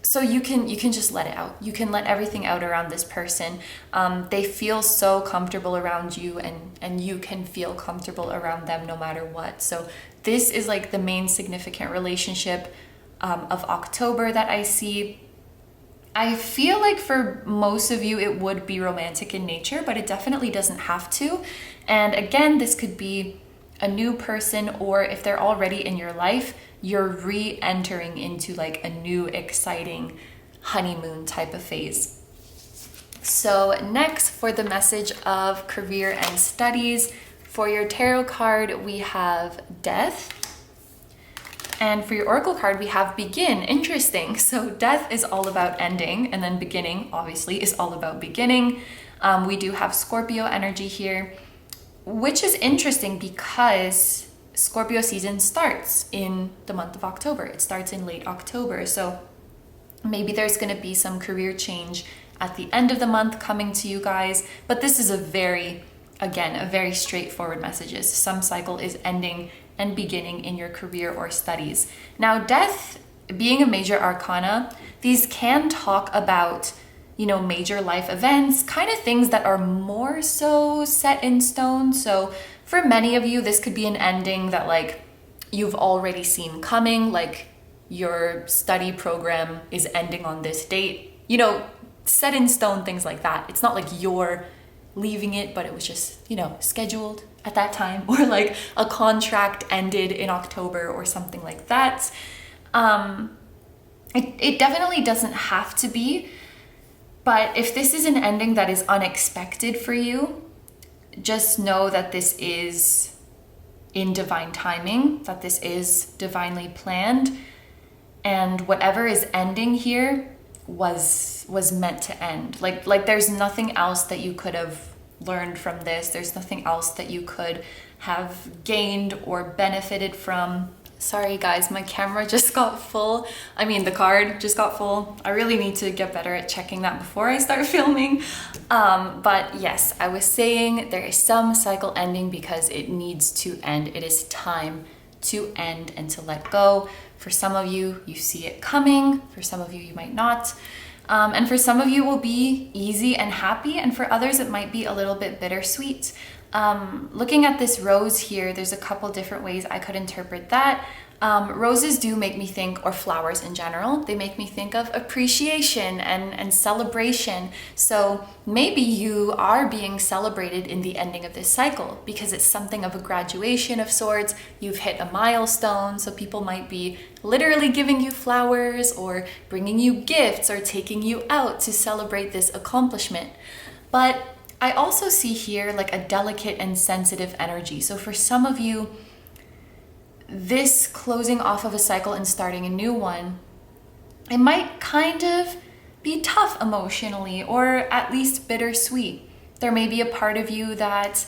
So you can just let it out. You can let everything out around this person. They feel so comfortable around you, and you can feel comfortable around them no matter what. So this is like the main significant relationship of October that I see. I feel like for most of you it would be romantic in nature, but it definitely doesn't have to. And again, this could be a new person, or if they're already in your life, you're re-entering into like a new exciting honeymoon type of phase. So next, for the message of career and studies, for your tarot card we have Death, and for your oracle card we have Begin. Interesting. So Death is all about ending, and then Beginning obviously is all about beginning. We do have Scorpio energy here, which is interesting because Scorpio season starts in the month of October. It starts in late October. So maybe there's going to be some career change at the end of the month coming to you guys. But this is a very straightforward message. Some cycle is ending and beginning in your career or studies. Now, Death being a major arcana, these can talk about, you know, major life events, kind of things that are more so set in stone. So for many of you, this could be an ending that like you've already seen coming, like your study program is ending on this date, you know, set in stone, things like that. It's not like you're leaving it, but it was just, you know, scheduled at that time, or like a contract ended in October or something like that. It definitely doesn't have to be, but if this is an ending that is unexpected for you, just know that this is in divine timing, that this is divinely planned, and whatever is ending here was meant to end. Like there's nothing else that you could have learned from this. There's nothing else that you could have gained or benefited from. Sorry guys, my camera just got full. I mean, the card just got full. I really need to get better at checking that before I start filming. But yes, I was saying there is some cycle ending because it needs to end. It is time to end and to let go. For some of you, you see it coming. For some of you, you might not. And for some of you, it will be easy and happy. And for others, it might be a little bit bittersweet. Looking at this rose here, there's a couple different ways I could interpret that. Roses do make me think, or flowers in general, they make me think of appreciation and celebration. So maybe you are being celebrated in the ending of this cycle because it's something of a graduation of sorts. You've hit a milestone, so people might be literally giving you flowers or bringing you gifts or taking you out to celebrate this accomplishment. But I also see here like a delicate and sensitive energy. So for some of you, this closing off of a cycle and starting a new one, it might kind of be tough emotionally, or at least bittersweet. There may be a part of you that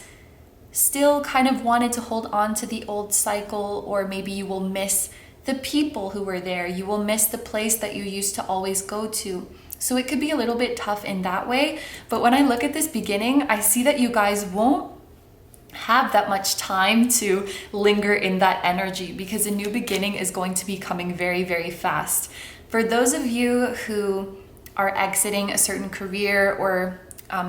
still kind of wanted to hold on to the old cycle, or maybe you will miss the people who were there. You will miss the place that you used to always go to. So it could be a little bit tough in that way. But when I look at this beginning, I see that you guys won't have that much time to linger in that energy because a new beginning is going to be coming very, very fast. For those of you who are exiting a certain career or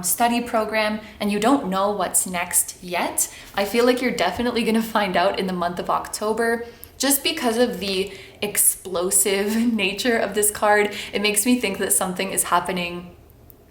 study program and you don't know what's next yet, I feel like you're definitely going to find out in the month of October. Just because of the explosive nature of this card, it makes me think that something is happening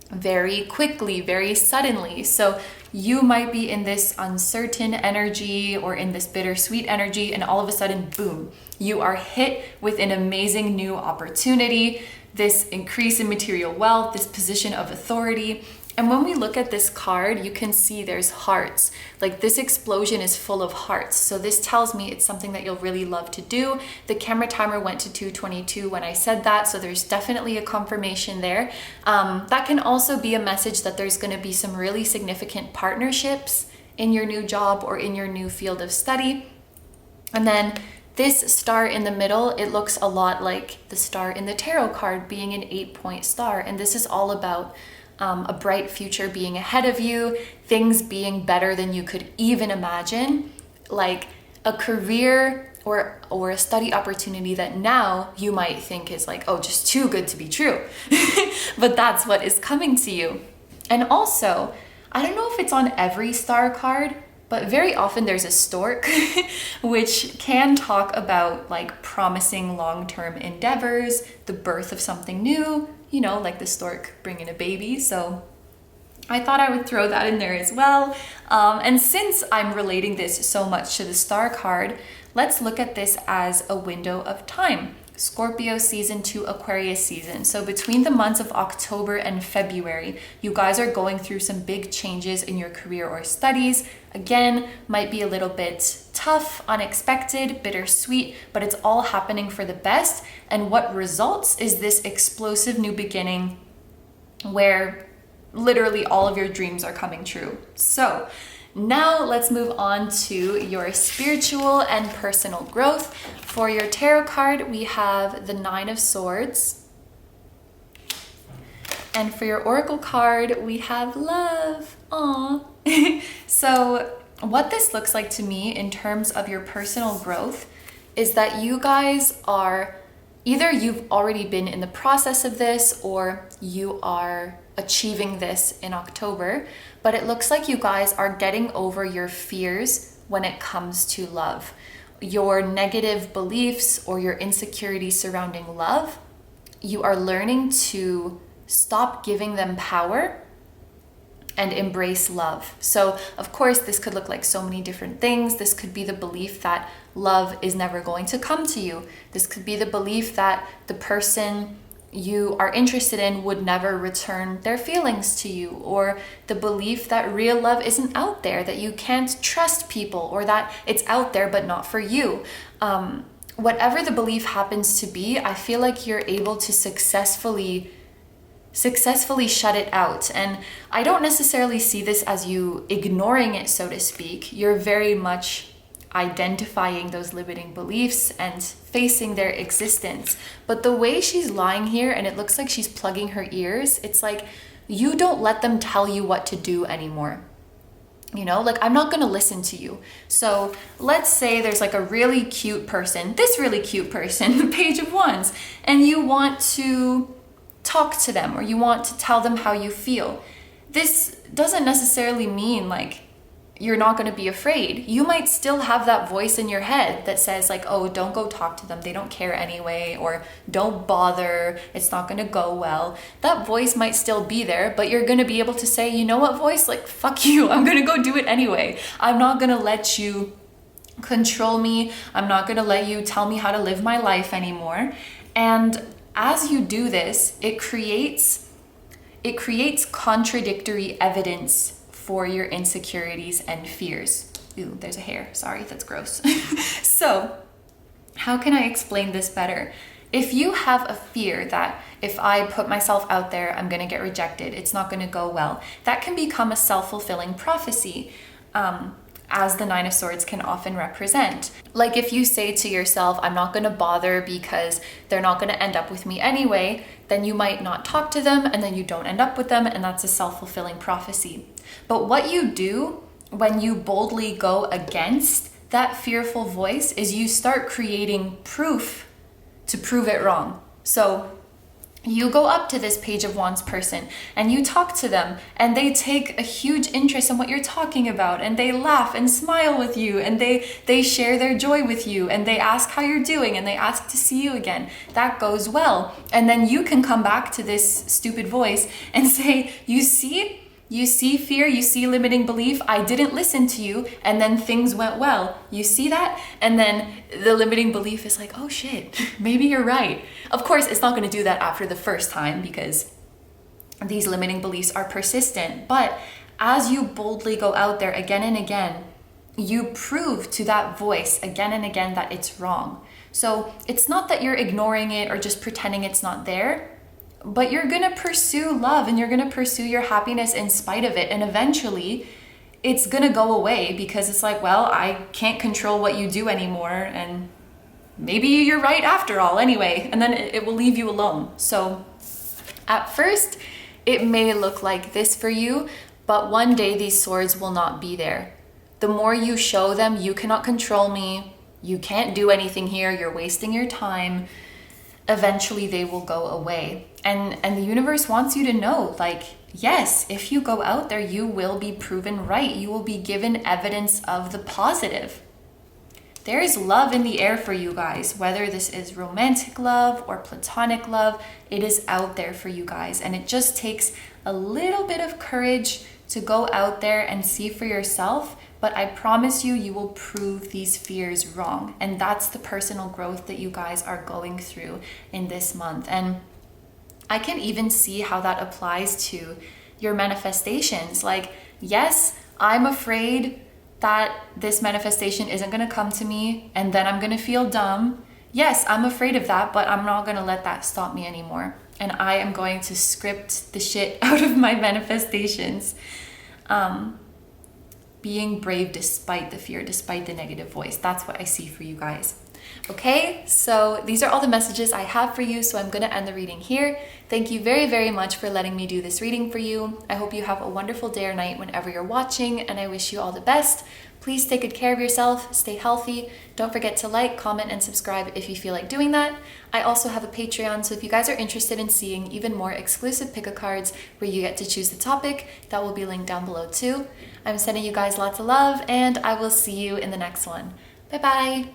very quickly, very suddenly. So you might be in this uncertain energy or in this bittersweet energy, and all of a sudden, boom, you are hit with an amazing new opportunity, this increase in material wealth, this position of authority. And when we look at this card, you can see there's hearts. Like this explosion is full of hearts. So this tells me it's something that you'll really love to do. The camera timer went to 2:22 when I said that. So there's definitely a confirmation there. That can also be a message that there's going to be some really significant partnerships in your new job or in your new field of study. And then This star in the middle, it looks a lot like the star in the tarot card being an 8-point star. And this is all about a bright future being ahead of you, things being better than you could even imagine, like a career or a study opportunity that now you might think is like, oh, just too good to be true. But that's what is coming to you. And also, I don't know if it's on every star card, but very often there's a stork, which can talk about like promising long-term endeavors, the birth of something new, you know, like the stork bringing a baby. So I thought I would throw that in there as well. And since I'm relating this so much to the star card, let's look at this as a window of time. Scorpio season to Aquarius season. So between the months of October and February, you guys are going through some big changes in your career or studies. Again, might be a little bit tough, unexpected, bittersweet, but it's all happening for the best. And what results is this explosive new beginning where literally all of your dreams are coming true. So now let's move on to your spiritual and personal growth. For your tarot card, we have the 9 of Swords. And for your oracle card, we have love. Aww. So what this looks like to me in terms of your personal growth is that you guys are, either you've already been in the process of this or you are achieving this in October, but it looks like you guys are getting over your fears when it comes to love. Your negative beliefs or your insecurities surrounding love, you are learning to stop giving them power and embrace love. So of course, this could look like so many different things. This could be the belief that love is never going to come to you. This could be the belief that the person you are interested in would never return their feelings to you, or the belief that real love isn't out there, that you can't trust people, or that it's out there but not for you. Whatever the belief happens to be, I feel like you're able to successfully shut it out. And I don't necessarily see this as you ignoring it, so to speak. You're very much identifying those limiting beliefs and facing their existence. But the way she's lying here, and it looks like she's plugging her ears, it's like you don't let them tell you what to do anymore. You know, like, I'm not going to listen to you. So let's say there's like a really cute person, this really cute person, the Page of Wands, and you want to talk to them or you want to tell them how you feel. This doesn't necessarily mean like you're not going to be afraid. You might still have that voice in your head that says like, oh, don't go talk to them, they don't care anyway, or don't bother, it's not going to go well. That voice might still be there, but you're going to be able to say, you know what, voice, like, fuck you, I'm going to go do it anyway. I'm not going to let you control me. I'm not going to let you tell me how to live my life anymore. And as you do this, it creates contradictory evidence for your insecurities and fears. Ooh, there's a hair. Sorry, that's gross. So, how can I explain this better? If you have a fear that if I put myself out there, I'm going to get rejected, it's not going to go well, that can become a self-fulfilling prophecy, as the 9 of Swords can often represent. Like if you say to yourself, I'm not going to bother because they're not going to end up with me anyway, then you might not talk to them and then you don't end up with them, and that's a self-fulfilling prophecy. But what you do when you boldly go against that fearful voice is you start creating proof to prove it wrong. So you go up to this Page of Wands person and you talk to them and they take a huge interest in what you're talking about, and they laugh and smile with you, and they share their joy with you, and they ask how you're doing, and they ask to see you again. That goes well. And then you can come back to this stupid voice and say, you see fear, you see limiting belief, I didn't listen to you, and then things went well. You see that? And then the limiting belief is like, oh shit, maybe you're right. Of course, it's not going to do that after the first time because these limiting beliefs are persistent. But as you boldly go out there again and again, you prove to that voice again and again that it's wrong. So it's not that you're ignoring it or just pretending it's not there, but you're going to pursue love and you're going to pursue your happiness in spite of it. And eventually it's going to go away because it's like, well, I can't control what you do anymore. And maybe you're right after all anyway, and then it will leave you alone. So at first, it may look like this for you, but one day these swords will not be there. The more you show them, you cannot control me, you can't do anything here, you're wasting your time, eventually they will go away. And the universe wants you to know, like, yes, if you go out there, you will be proven right. You will be given evidence of the positive. There is love in the air for you guys, whether this is romantic love or platonic love, it is out there for you guys. And it just takes a little bit of courage to go out there and see for yourself. But I promise you, you will prove these fears wrong. And that's the personal growth that you guys are going through in this month. And I can even see how that applies to your manifestations. Like, yes, I'm afraid that this manifestation isn't going to come to me and then I'm going to feel dumb. Yes, I'm afraid of that, but I'm not going to let that stop me anymore. And I am going to script the shit out of my manifestations. Being brave despite the fear, despite the negative voice. That's what I see for you guys. Okay, so these are all the messages I have for you, so I'm going to end the reading here. Thank you very, very much for letting me do this reading for you. I hope you have a wonderful day or night whenever you're watching, and I wish you all the best. Please take good care of yourself, stay healthy. Don't forget to like, comment, and subscribe if you feel like doing that. I also have a Patreon, so if you guys are interested in seeing even more exclusive pick-a-cards where you get to choose the topic, that will be linked down below too. I'm sending you guys lots of love, and I will see you in the next one. Bye-bye!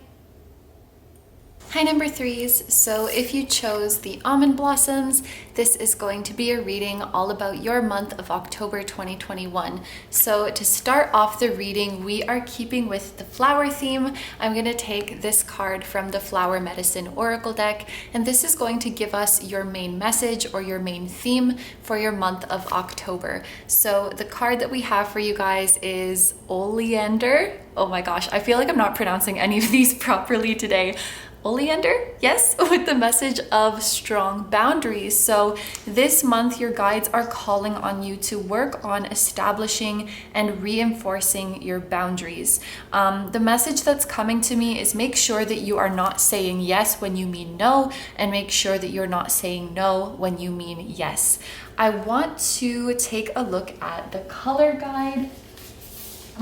Hi number threes, so if you chose the Almond Blossoms, this is going to be a reading all about your month of October 2021. So to start off the reading, we are keeping with the flower theme. I'm going to take this card from the Flower Medicine Oracle deck, and this is going to give us your main message or your main theme for your month of October. So the card that we have for you guys is Oleander. Oh my gosh, I feel like I'm not pronouncing any of these properly today. Oleander, yes, with the message of strong boundaries. So this month, your guides are calling on you to work on establishing and reinforcing your boundaries. The message that's coming to me is make sure that you are not saying yes when you mean no, and make sure that you're not saying no when you mean yes. I want to take a look at the color guide,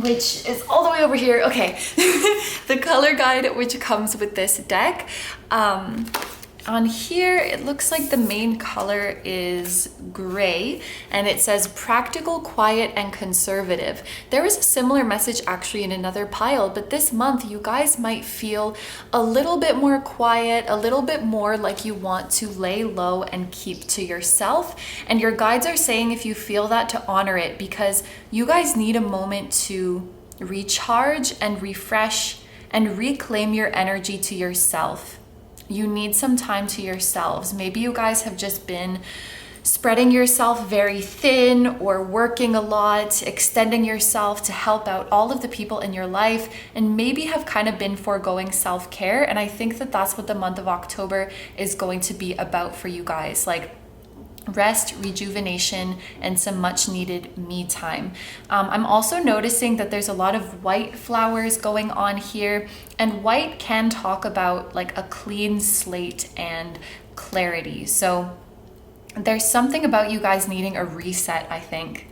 which is all the way over here. Okay, the color guide which comes with this deck. On here, it looks like the main color is gray, and it says practical, quiet, and conservative. There was a similar message actually in another pile, but this month you guys might feel a little bit more quiet, a little bit more like you want to lay low and keep to yourself. And your guides are saying if you feel that, to honor it, because you guys need a moment to recharge and refresh and reclaim your energy to yourself. You need some time to yourselves. Maybe you guys have just been spreading yourself very thin or working a lot, extending yourself to help out all of the people in your life, and maybe have kind of been foregoing self-care. And I think that that's what the month of October is going to be about for you guys. Like, rest, rejuvenation, and some much needed me time. I'm also noticing that there's a lot of white flowers going on here, and white can talk about like a clean slate and clarity. So there's something about you guys needing a reset, I think.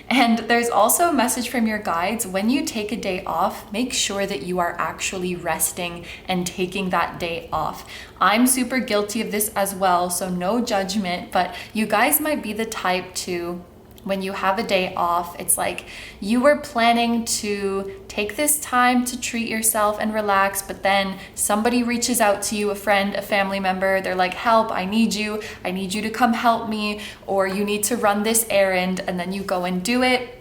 And there's also a message from your guides. When you take a day off, make sure that you are actually resting and taking that day off. I'm super guilty of this as well, so no judgment, but you guys might be the type to, when you have a day off, it's like you were planning to take this time to treat yourself and relax, but then somebody reaches out to you, a friend, a family member, they're like, help, I need you to come help me, or you need to run this errand, and then you go and do it.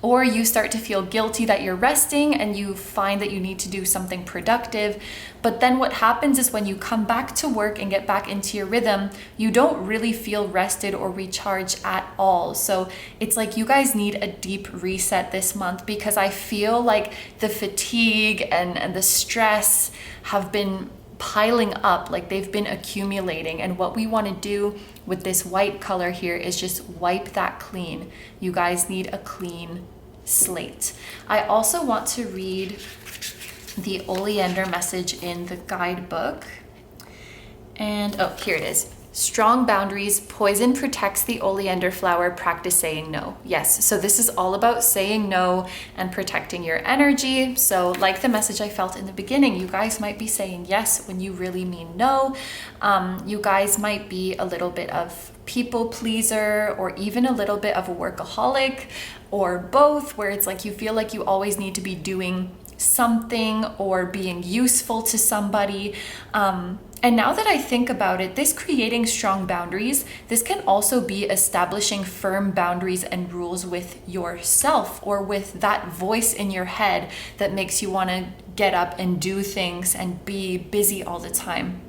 Or you start to feel guilty that you're resting and you find that you need to do something productive. But then what happens is when you come back to work and get back into your rhythm, you don't really feel rested or recharged at all. So it's like you guys need a deep reset this month, because I feel like the fatigue and the stress have been piling up, like they've been accumulating. And what we want to do with this white color here is just wipe that clean. You guys need a clean slate. I also want to read the oleander message in the guidebook. And oh, here it is. Strong boundaries, poison protects the oleander flower, practice saying no. Yes, so this is all about saying no and protecting your energy. So like the message I felt in the beginning, you guys might be saying yes when you really mean no. You guys might be a little bit of people pleaser, or even a little bit of a workaholic, or both, where it's like you feel like you always need to be doing something or being useful to somebody. And now that I think about it, this creating strong boundaries, this can also be establishing firm boundaries and rules with yourself, or with that voice in your head that makes you want to get up and do things and be busy all the time.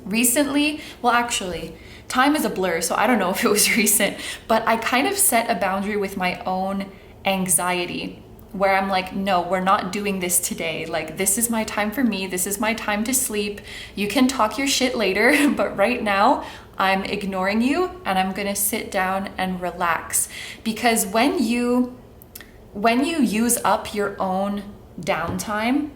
Recently, well, actually, time is a blur, so I don't know if it was recent, but I kind of set a boundary with my own anxiety, where I'm like, no, we're not doing this today. Like, this is my time for me. This is my time to sleep. You can talk your shit later, but right now I'm ignoring you and I'm gonna sit down and relax. Because when you use up your own downtime,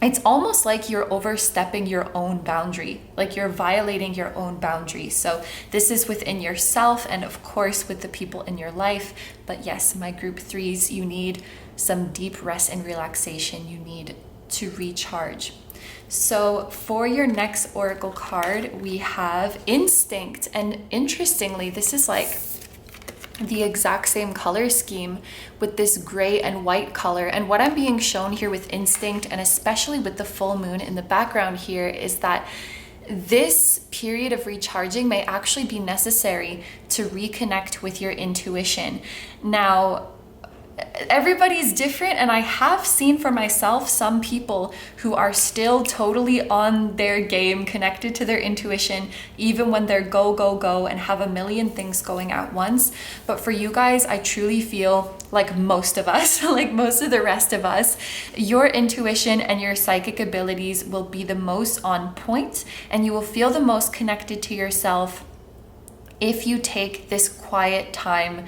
it's almost like you're overstepping your own boundary, like you're violating your own boundary. So this is within yourself and of course with the people in your life. But yes, my group threes, you need some deep rest and relaxation. You need to recharge. So for your next oracle card, we have Instinct. And interestingly, this is like the exact same color scheme with this gray and white color. And what I'm being shown here with Instinct, and especially with the full moon in the background here, is that this period of recharging may actually be necessary to reconnect with your intuition. Now, everybody's different, and I have seen for myself some people who are still totally on their game, connected to their intuition, even when they're go, go, go and have a million things going at once. But for you guys, I truly feel like most of us, like most of the rest of us, your intuition and your psychic abilities will be the most on point, and you will feel the most connected to yourself if you take this quiet time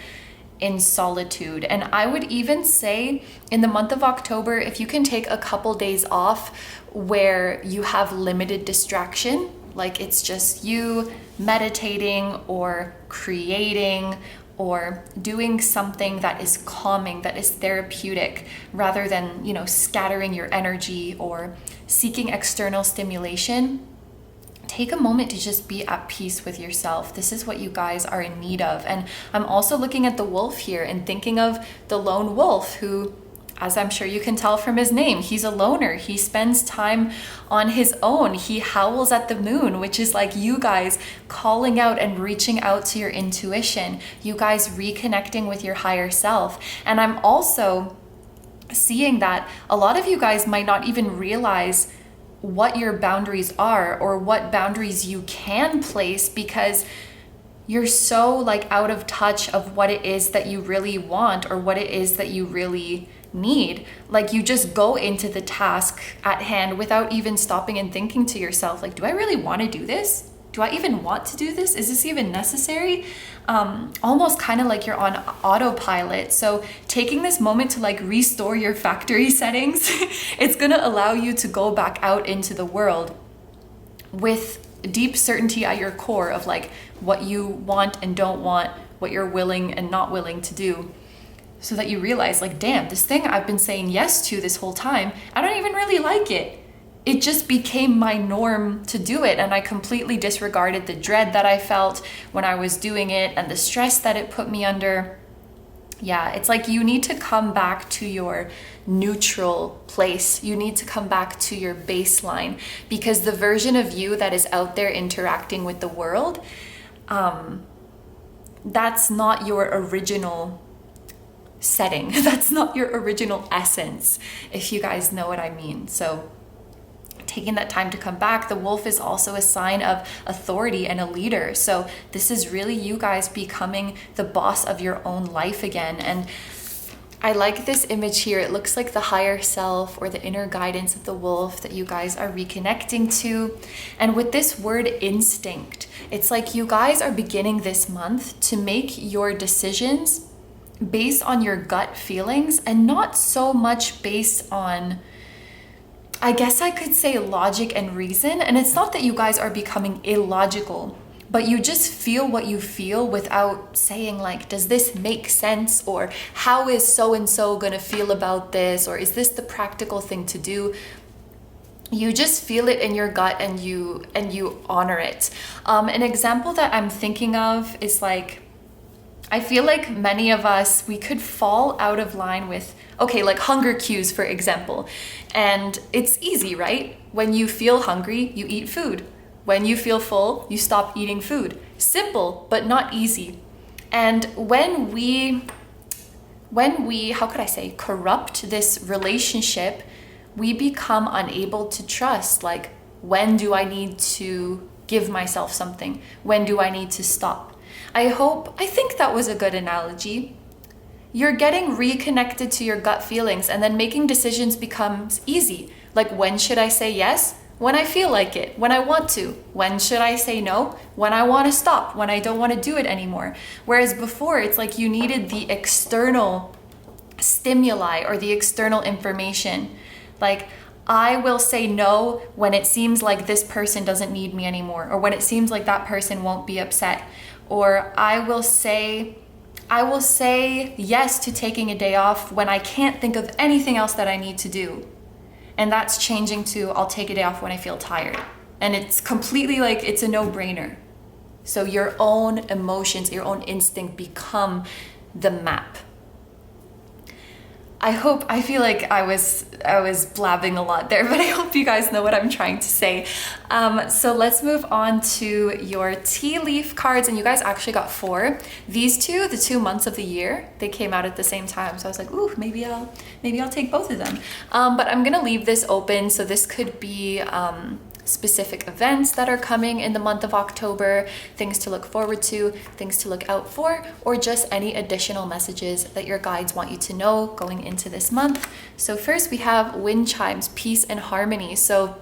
in solitude. And I would even say in the month of October, if you can take a couple days off where you have limited distraction, like it's just you meditating or creating or doing something that is calming, that is therapeutic, rather than, scattering your energy or seeking external stimulation. Take a moment to just be at peace with yourself. This is what you guys are in need of. And I'm also looking at the wolf here and thinking of the lone wolf who, as I'm sure you can tell from his name, he's a loner. He spends time on his own. He howls at the moon, which is like you guys calling out and reaching out to your intuition, you guys reconnecting with your higher self. And I'm also seeing that a lot of you guys might not even realize what your boundaries are or what boundaries you can place, because you're so like out of touch of what it is that you really want or what it is that you really need. Like you just go into the task at hand without even stopping and thinking to yourself, like, do I really want to do this? Do I even want to do this? Is this even necessary? Almost kind of like you're on autopilot. So taking this moment to like restore your factory settings, it's going to allow you to go back out into the world with deep certainty at your core of like what you want and don't want, what you're willing and not willing to do. So that you realize like, damn, this thing I've been saying yes to this whole time, I don't even really like it. It just became my norm to do it, and I completely disregarded the dread that I felt when I was doing it and the stress that it put me under. Yeah, it's like you need to come back to your neutral place. You need to come back to your baseline, because the version of you that is out there interacting with the world, that's not your original setting. That's not your original essence, if you guys know what I mean. So taking that time to come back. The wolf is also a sign of authority and a leader. So this is really you guys becoming the boss of your own life again. And I like this image here. It looks like the higher self or the inner guidance of the wolf that you guys are reconnecting to. And with this word instinct, it's like you guys are beginning this month to make your decisions based on your gut feelings and not so much based on I guess I could say logic and reason. And it's not that you guys are becoming illogical, but you just feel what you feel without saying like, does this make sense? Or how is so-and-so gonna feel about this? Or is this the practical thing to do? You just feel it in your gut and you honor it. An example that I'm thinking of is like, I feel like many of us, we could fall out of line with, okay, like hunger cues, for example. And it's easy, right? When you feel hungry, you eat food. When you feel full, you stop eating food. Simple, but not easy. And when we, how could I say, corrupt this relationship, we become unable to trust. Like, when do I need to give myself something? When do I need to stop? I think that was a good analogy. You're getting reconnected to your gut feelings, and then making decisions becomes easy. Like, when should I say yes? When I feel like it, when I want to. When should I say no? When I want to stop, when I don't want to do it anymore. Whereas before, it's like you needed the external stimuli or the external information. Like, I will say no when it seems like this person doesn't need me anymore, or when it seems like that person won't be upset. Or I will say yes to taking a day off when I can't think of anything else that I need to do. And that's changing to, I'll take a day off when I feel tired. And it's completely like, it's a no-brainer. So your own emotions, your own instinct become the map. I feel like I was blabbing a lot there, but I hope you guys know what I'm trying to say. So let's move on to your tea leaf cards, and you guys actually got 4. These two, the 2 months of the year, they came out at the same time. So I was like, ooh, maybe I'll take both of them. But I'm gonna leave this open. So this could be specific events that are coming in the month of October, things to look forward to, things to look out for, or just any additional messages that your guides want you to know going into this month. So first we have wind chimes, peace and harmony. So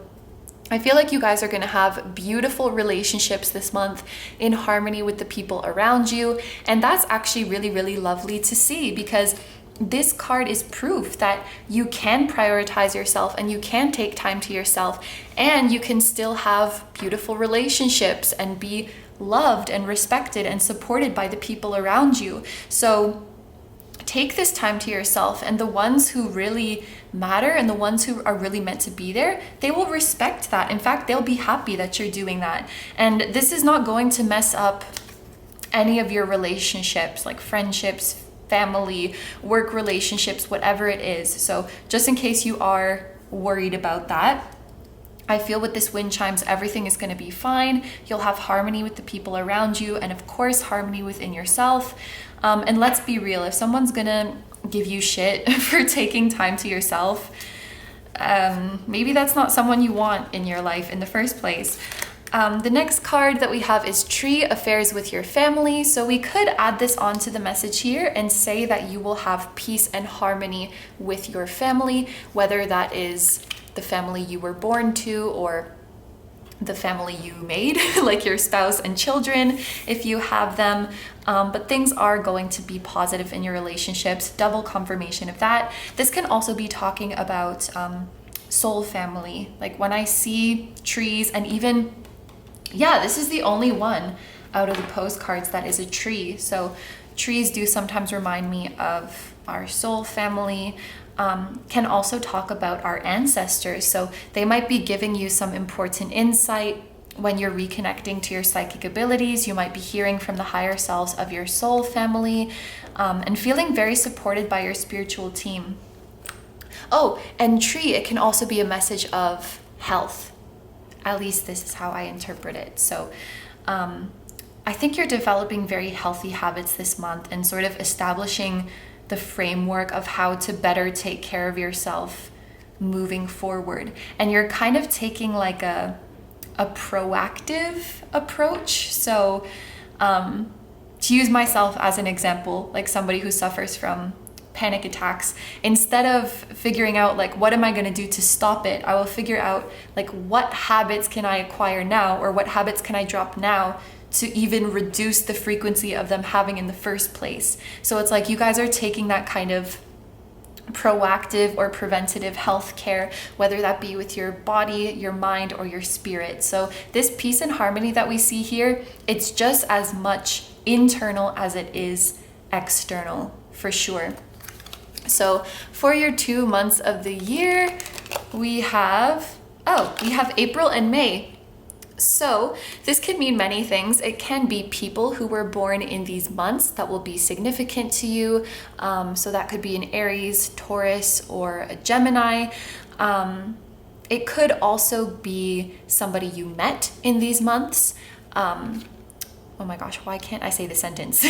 I feel like you guys are going to have beautiful relationships this month in harmony with the people around you. And that's actually really, really lovely to see, because this card is proof that you can prioritize yourself and you can take time to yourself, and you can still have beautiful relationships and be loved and respected and supported by the people around you. So take this time to yourself, and the ones who really matter and the ones who are really meant to be there, they will respect that. In fact, they'll be happy that you're doing that. And this is not going to mess up any of your relationships, like friendships, family, work relationships, whatever it is. So just in case you are worried about that, I feel with this wind chimes, everything is going to be fine. You'll have harmony with the people around you, and of course, harmony within yourself. And let's be real, if someone's going to give you shit for taking time to yourself, maybe that's not someone you want in your life in the first place. The next card that we have is tree, affairs with your family. So we could add this onto the message here and say that you will have peace and harmony with your family, whether that is the family you were born to or the family you made, like your spouse and children, if you have them. But things are going to be positive in your relationships, double confirmation of that. This can also be talking about soul family. Like when I see trees, and even, yeah, this is the only one out of the postcards that is a tree. So trees do sometimes remind me of our soul family. Can also talk about our ancestors. So they might be giving you some important insight when you're reconnecting to your psychic abilities. You might be hearing from the higher selves of your soul family, and feeling very supported by your spiritual team. Oh, and tree, it can also be a message of health. At least this is how I interpret it. So I think you're developing very healthy habits this month and sort of establishing the framework of how to better take care of yourself moving forward. And you're kind of taking like a proactive approach. So to use myself as an example, like somebody who suffers from panic attacks, instead of figuring out like, what am I going to do to stop it? I will figure out like, what habits can I acquire now, or what habits can I drop now to even reduce the frequency of them having in the first place. So it's like you guys are taking that kind of proactive or preventative health care, whether that be with your body, your mind, or your spirit. So this peace and harmony that we see here, it's just as much internal as it is external, for sure. So for your 2 months of the year, we have April and May. So this can mean many things. It can be people who were born in these months that will be significant to you. So that could be an Aries, Taurus, or a Gemini. It could also be somebody you met in these months. Oh my gosh, why can't I say the sentence?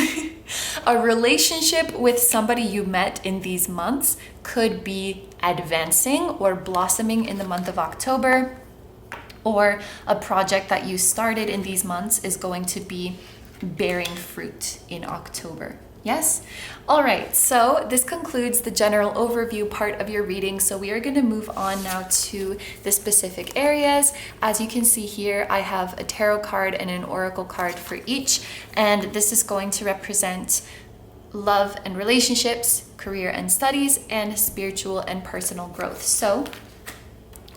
A relationship with somebody you met in these months could be advancing or blossoming in the month of October, or a project that you started in these months is going to be bearing fruit in October. Yes? All right, so this concludes the general overview part of your reading. So we are going to move on now to the specific areas. As you can see here, I have a tarot card and an oracle card for each, and this is going to represent love and relationships, career and studies, and spiritual and personal growth. So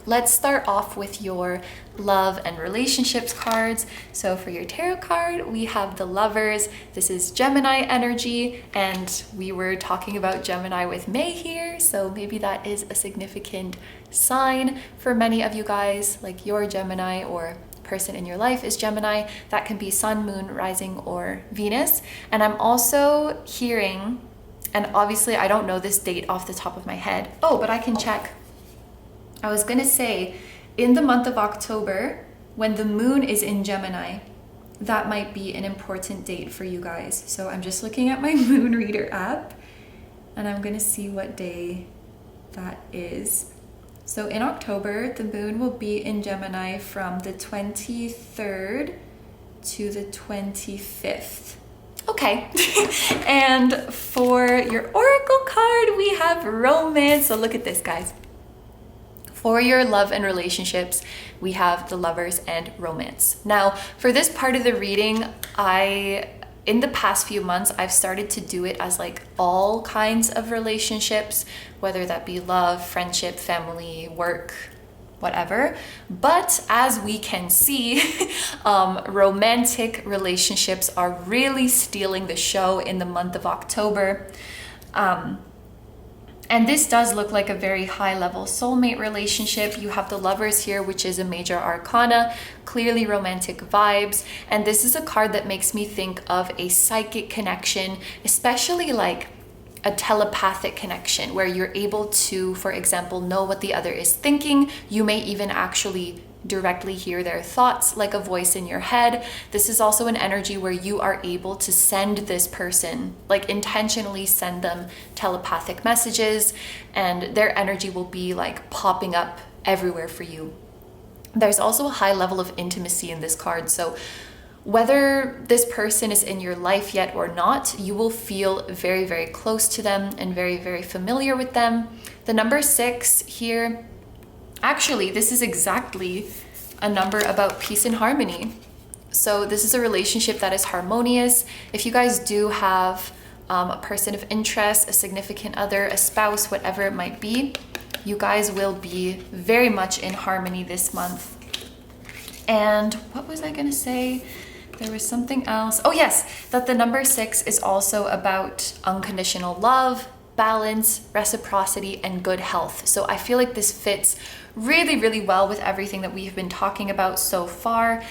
let's start off with your love and relationships cards. So for your tarot card, we have the Lovers. This is Gemini energy, and we were talking about Gemini with May here, so maybe that is a significant sign for many of you guys, like your Gemini or person in your life is Gemini. That can be Sun, Moon, Rising, or Venus. And I'm also hearing, and obviously I don't know this date off the top of my head. Oh, but I can check. I was gonna say, in the month of October, when the moon is in Gemini, that might be an important date for you guys. So I'm just looking at my moon reader app, and I'm gonna see what day that is. So in October, the moon will be in Gemini from the 23rd to the 25th. Okay. And for your oracle card, we have romance. So look at this, guys. For your love and relationships, we have the Lovers and romance. Now, for this part of the reading, in the past few months, I've started to do it as like all kinds of relationships, whether that be love, friendship, family, work, whatever. But as we can see, romantic relationships are really stealing the show in the month of October. And this does look like a very high-level soulmate relationship. You have the Lovers here, which is a major arcana, clearly romantic vibes. And this is a card that makes me think of a psychic connection, especially like a telepathic connection, where you're able to, for example, know what the other is thinking. You may even actually directly hear their thoughts, like a voice in your head. This is also an energy where you are able to send this person, like intentionally send them telepathic messages, and their energy will be like popping up everywhere for you. There's also a high level of intimacy in this card. So whether this person is in your life yet or not, you will feel very, very close to them and very, very familiar with them. The number 6 here, actually, this is exactly a number about peace and harmony. So this is a relationship that is harmonious. If you guys do have a person of interest, a significant other, a spouse, whatever it might be, you guys will be very much in harmony this month. And what was I gonna say? There was something else. Oh yes, that the number 6 is also about unconditional love, balance, reciprocity, and good health. So I feel like this fits really, really well with everything that we have been talking about so far.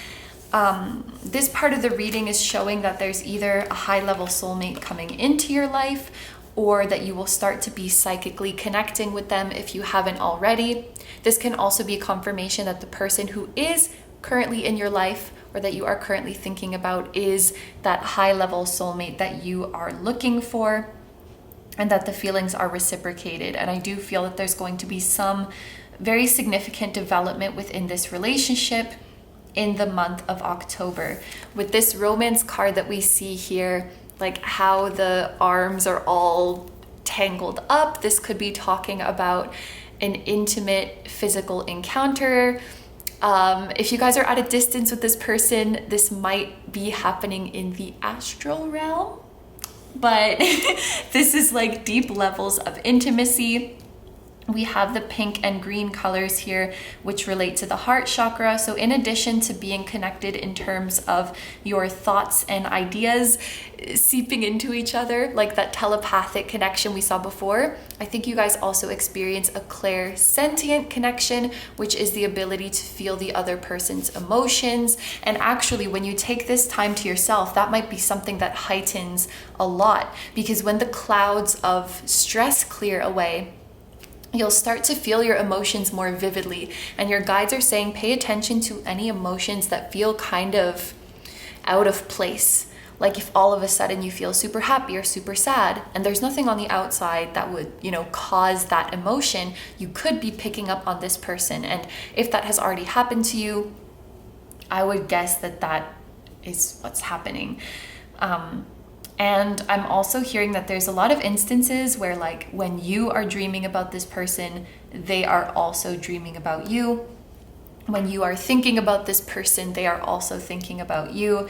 This part of the reading is showing that there's either a high-level soulmate coming into your life, or that you will start to be psychically connecting with them if you haven't already. This can also be confirmation that the person who is currently in your life, or that you are currently thinking about, is that high-level soulmate that you are looking for, and that the feelings are reciprocated. And I do feel that there's going to be some very significant development within this relationship in the month of October. With this romance card that we see here, like how the arms are all tangled up, this could be talking about an intimate physical encounter. If you guys are at a distance with this person, this might be happening in the astral realm. but this is like deep levels of intimacy. We have the pink and green colors here, which relate to the heart chakra. So in addition to being connected in terms of your thoughts and ideas seeping into each other, like that telepathic connection we saw before, I think you guys also experience a clairsentient connection, which is the ability to feel the other person's emotions. And actually, when you take this time to yourself, that might be something that heightens a lot, because when the clouds of stress clear away, you'll start to feel your emotions more vividly. And your guides are saying, pay attention to any emotions that feel kind of out of place. Like if all of a sudden you feel super happy or super sad, and there's nothing on the outside that would, cause that emotion, you could be picking up on this person. And if that has already happened to you, I would guess that that is what's happening. And I'm also hearing that there's a lot of instances where, like, when you are dreaming about this person, they are also dreaming about you. When you are thinking about this person, they are also thinking about you.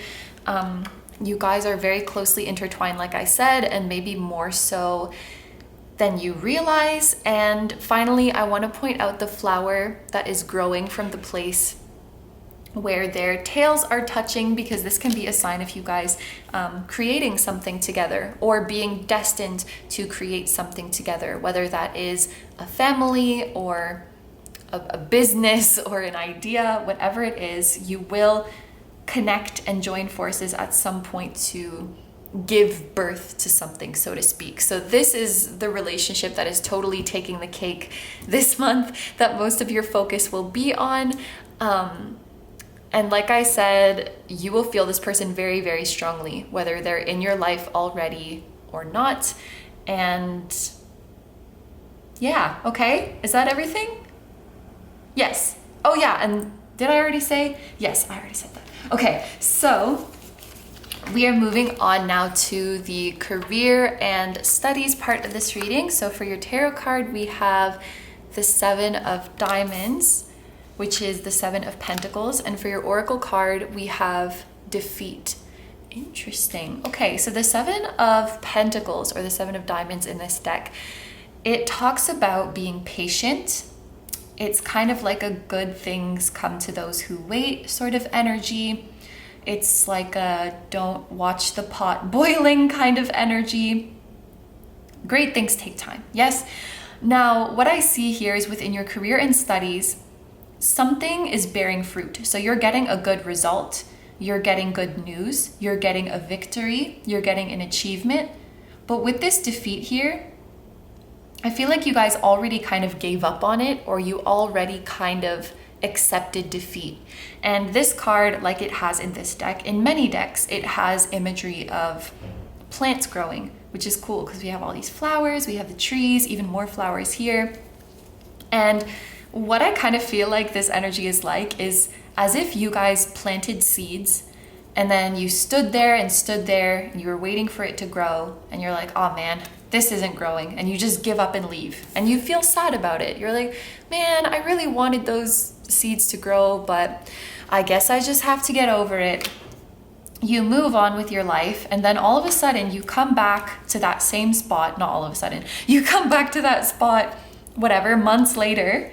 You guys are very closely intertwined, like I said, and maybe more so than you realize. And finally, I want to point out the flower that is growing from the place where their tails are touching, because this can be a sign of you guys creating something together or being destined to create something together, whether that is a family or a business or an idea. Whatever it is, you will connect and join forces at some point to give birth to something, so to speak. So this is the relationship that is totally taking the cake this month, that most of your focus will be on. And like I said, you will feel this person very, very strongly, whether they're in your life already or not. And yeah, okay, is that everything? Yes. Oh yeah, and did I already say? Yes, I already said that. Okay, so we are moving on now to the career and studies part of this reading. So for your tarot card, we have the 7 of Diamonds, which is the 7 of Pentacles. And for your Oracle card, we have Defeat. Interesting. Okay, so the 7 of Pentacles, or the 7 of Diamonds in this deck, it talks about being patient. It's kind of like a good things come to those who wait sort of energy. It's like a don't watch the pot boiling kind of energy. Great things take time, yes? Now, what I see here is within your career and studies, something is bearing fruit. So you're getting a good result, you're getting good news, you're getting a victory, you're getting an achievement. But with this defeat here, I feel like you guys already kind of gave up on it, or you already kind of accepted defeat. And this card, like it has in this deck, in many decks, it has imagery of plants growing, which is cool because we have all these flowers, we have the trees, even more flowers here. And what I kind of feel like this energy is like is as if you guys planted seeds, and then you stood there and you were waiting for it to grow, and you're like, oh man, this isn't growing, and you just give up and leave, and you feel sad about it. You're like, man, I really wanted those seeds to grow, but I guess I just have to get over it. You move on with your life, and then all of a sudden you come back to that same spot. Not all of a sudden, you come back to that spot, whatever, months later,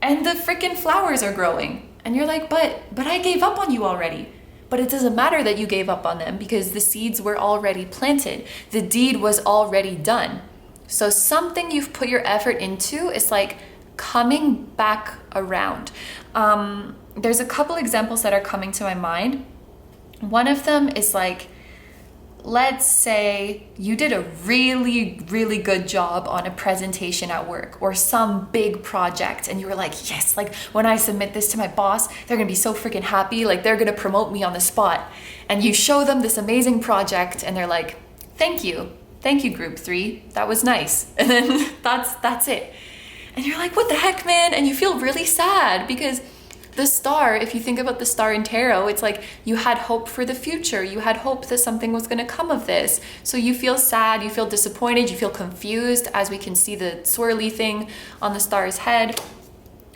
and the freaking flowers are growing. And you're like, but I gave up on you already. But it doesn't matter that you gave up on them, because the seeds were already planted. The deed was already done. So something you've put your effort into is like coming back around. There's a couple examples that are coming to my mind. One of them is like, let's say you did a really, really good job on a presentation at work or some big project, and you were like, yes, like when I submit this to my boss, they're gonna be so freaking happy, like they're gonna promote me on the spot. And you show them this amazing project and they're like, thank you group 3, that was nice. And then that's it. And you're like, what the heck, man? And you feel really sad, because the star, if you think about the star in tarot, it's like you had hope for the future. You had hope that something was going to come of this. So you feel sad, you feel disappointed, you feel confused, as we can see the swirly thing on the star's head.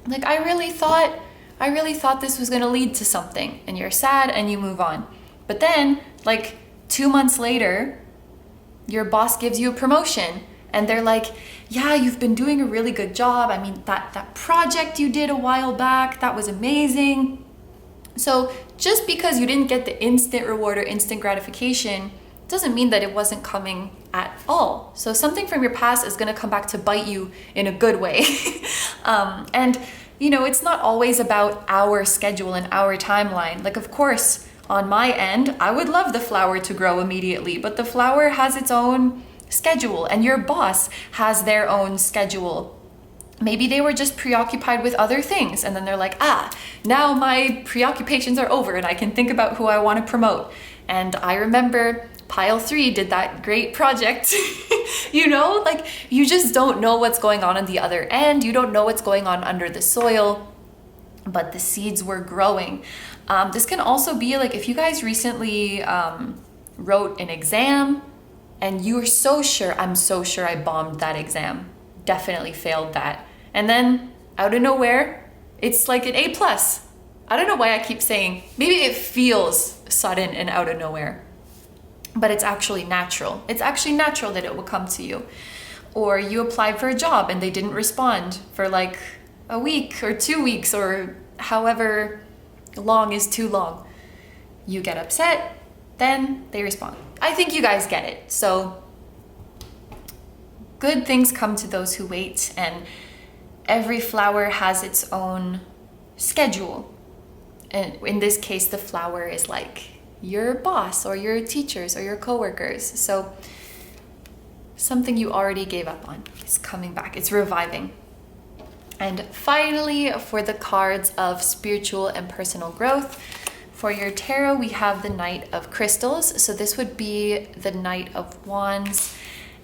Like, I really thought this was going to lead to something, and you're sad and you move on. But then, like 2 months later, your boss gives you a promotion and they're like, yeah, you've been doing a really good job. I mean, that project you did a while back, that was amazing. So just because you didn't get the instant reward or instant gratification doesn't mean that it wasn't coming at all. So something from your past is going to come back to bite you in a good way. And you know, it's not always about our schedule and our timeline. Like, of course, on my end, I would love the flower to grow immediately, but the flower has its own schedule and your boss has their own schedule. Maybe they were just preoccupied with other things and then they're like, now my preoccupations are over and I can think about who I want to promote. And I remember Pile 3 did that great project. You know, like, you just don't know what's going on the other end. You don't know what's going on under the soil, but the seeds were growing. This can also be like if you guys recently wrote an exam and you're so sure, I'm so sure I bombed that exam, definitely failed that. And then out of nowhere, it's like an A+. I don't know why I keep saying, maybe it feels sudden and out of nowhere, but it's actually natural. It's actually natural that it will come to you. Or you applied for a job and they didn't respond for like a week or 2 weeks or however long is too long. You get upset, then they respond. I think you guys get it. So good things come to those who wait, and every flower has its own schedule. And in this case, the flower is like your boss or your teachers or your coworkers. So something you already gave up on is coming back. It's reviving. And finally, for the cards of spiritual and personal growth, for your tarot, we have the Knight of Crystals. So this would be the Knight of Wands.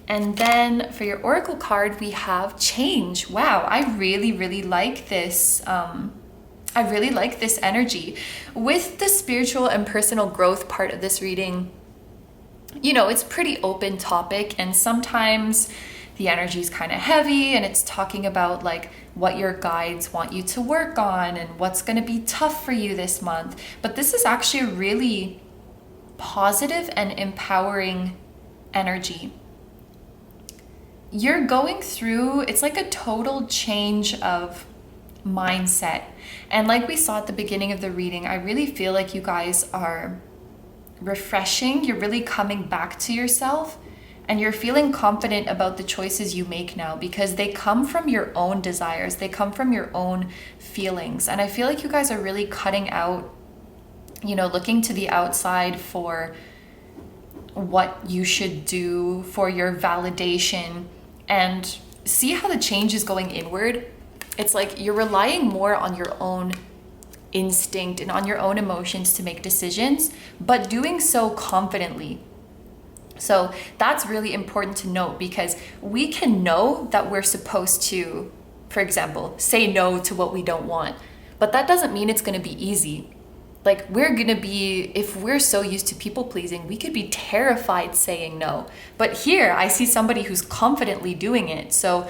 And then for your Oracle card, we have Change. Wow, I really, really like this. I really like this energy. With the spiritual and personal growth part of this reading, you know, it's pretty open topic, and sometimes the energy is kind of heavy and it's talking about like what your guides want you to work on and what's going to be tough for you this month. But this is actually a really positive and empowering energy. You're going through, it's like a total change of mindset. And like we saw at the beginning of the reading, I really feel like you guys are refreshing. You're really coming back to yourself and you're feeling confident about the choices you make now because they come from your own desires. They come from your own feelings. And I feel like you guys are really cutting out, you know, looking to the outside for what you should do, for your validation, and see how the change is going inward. It's like you're relying more on your own instinct and on your own emotions to make decisions, but doing so confidently. So that's really important to note, because we can know that we're supposed to, for example, say no to what we don't want, but that doesn't mean it's going to be easy. Like, we're going to be, if we're so used to people pleasing, we could be terrified saying no. But here I see somebody who's confidently doing it. So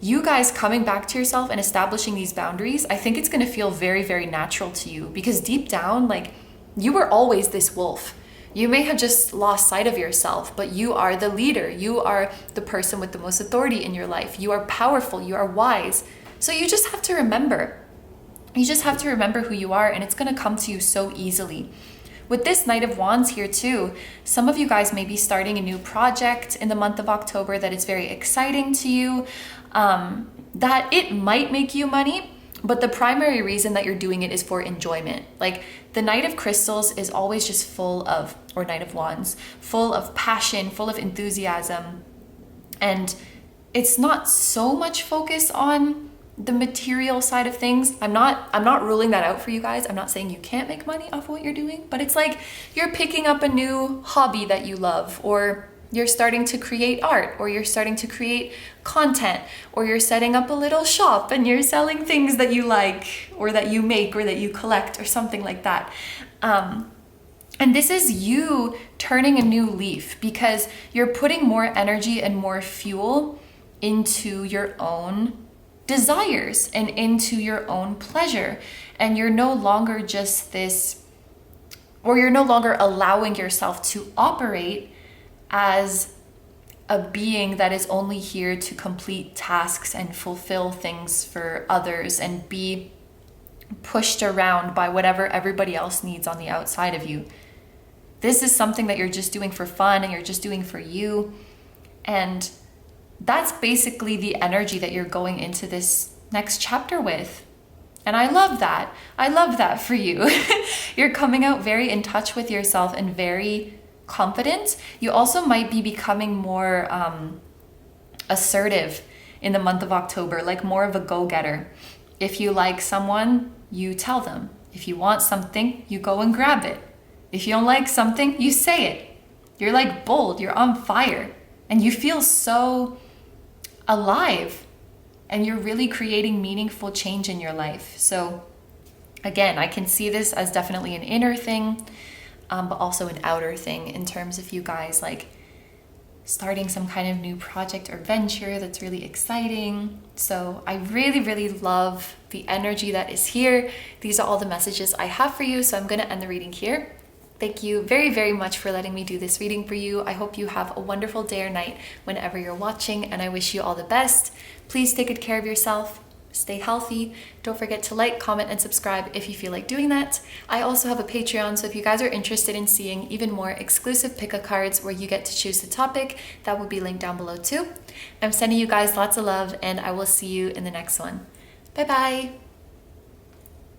you guys coming back to yourself and establishing these boundaries, I think it's going to feel very, very natural to you, because deep down, like, you were always this wolf. You may have just lost sight of yourself, but you are the leader. You are the person with the most authority in your life. You are powerful. You are wise. So you just have to remember. You just have to remember who you are, and it's going to come to you so easily. With this Knight of Wands here too, some of you guys may be starting a new project in the month of October that is very exciting to you, that it might make you money, but the primary reason that you're doing it is for enjoyment. Like, the Knight of Crystals is always just full of, or Knight of Wands, full of passion, full of enthusiasm. And it's not so much focus on the material side of things. I'm not ruling that out for you guys. I'm not saying you can't make money off of what you're doing, but it's like you're picking up a new hobby that you love, or you're starting to create art, or you're starting to create content, or you're setting up a little shop and you're selling things that you like, or that you make, or that you collect, or something like that. And this is you turning a new leaf, because you're putting more energy and more fuel into your own desires and into your own pleasure. And you're no longer just this, or you're no longer allowing yourself to operate as a being that is only here to complete tasks and fulfill things for others and be pushed around by whatever everybody else needs on the outside of you. This is something that you're just doing for fun and you're just doing for you. And that's basically the energy that you're going into this next chapter with. And I love that. I love that for you. You're coming out very in touch with yourself and very confident. You also might be becoming more assertive in the month of October, like more of a go-getter. If you like someone, you tell them. If you want something, you go and grab it. If you don't like something, you say it. You're like bold, you're on fire, and you feel so alive, and you're really creating meaningful change in your life. So again, I can see this as definitely an inner thing, but also an outer thing in terms of you guys like starting some kind of new project or venture that's really exciting. So I really, really love the energy that is here. These are all the messages I have for you. So I'm going to end the reading here. Thank you very, very much for letting me do this reading for you. I hope you have a wonderful day or night whenever you're watching, and I wish you all the best. Please take good care of yourself. Stay healthy. Don't forget to like, comment, and subscribe if you feel like doing that. I also have a Patreon, so if you guys are interested in seeing even more exclusive pick-a cards where you get to choose the topic, that will be linked down below too. I'm sending you guys lots of love, and I will see you in the next one. Bye-bye.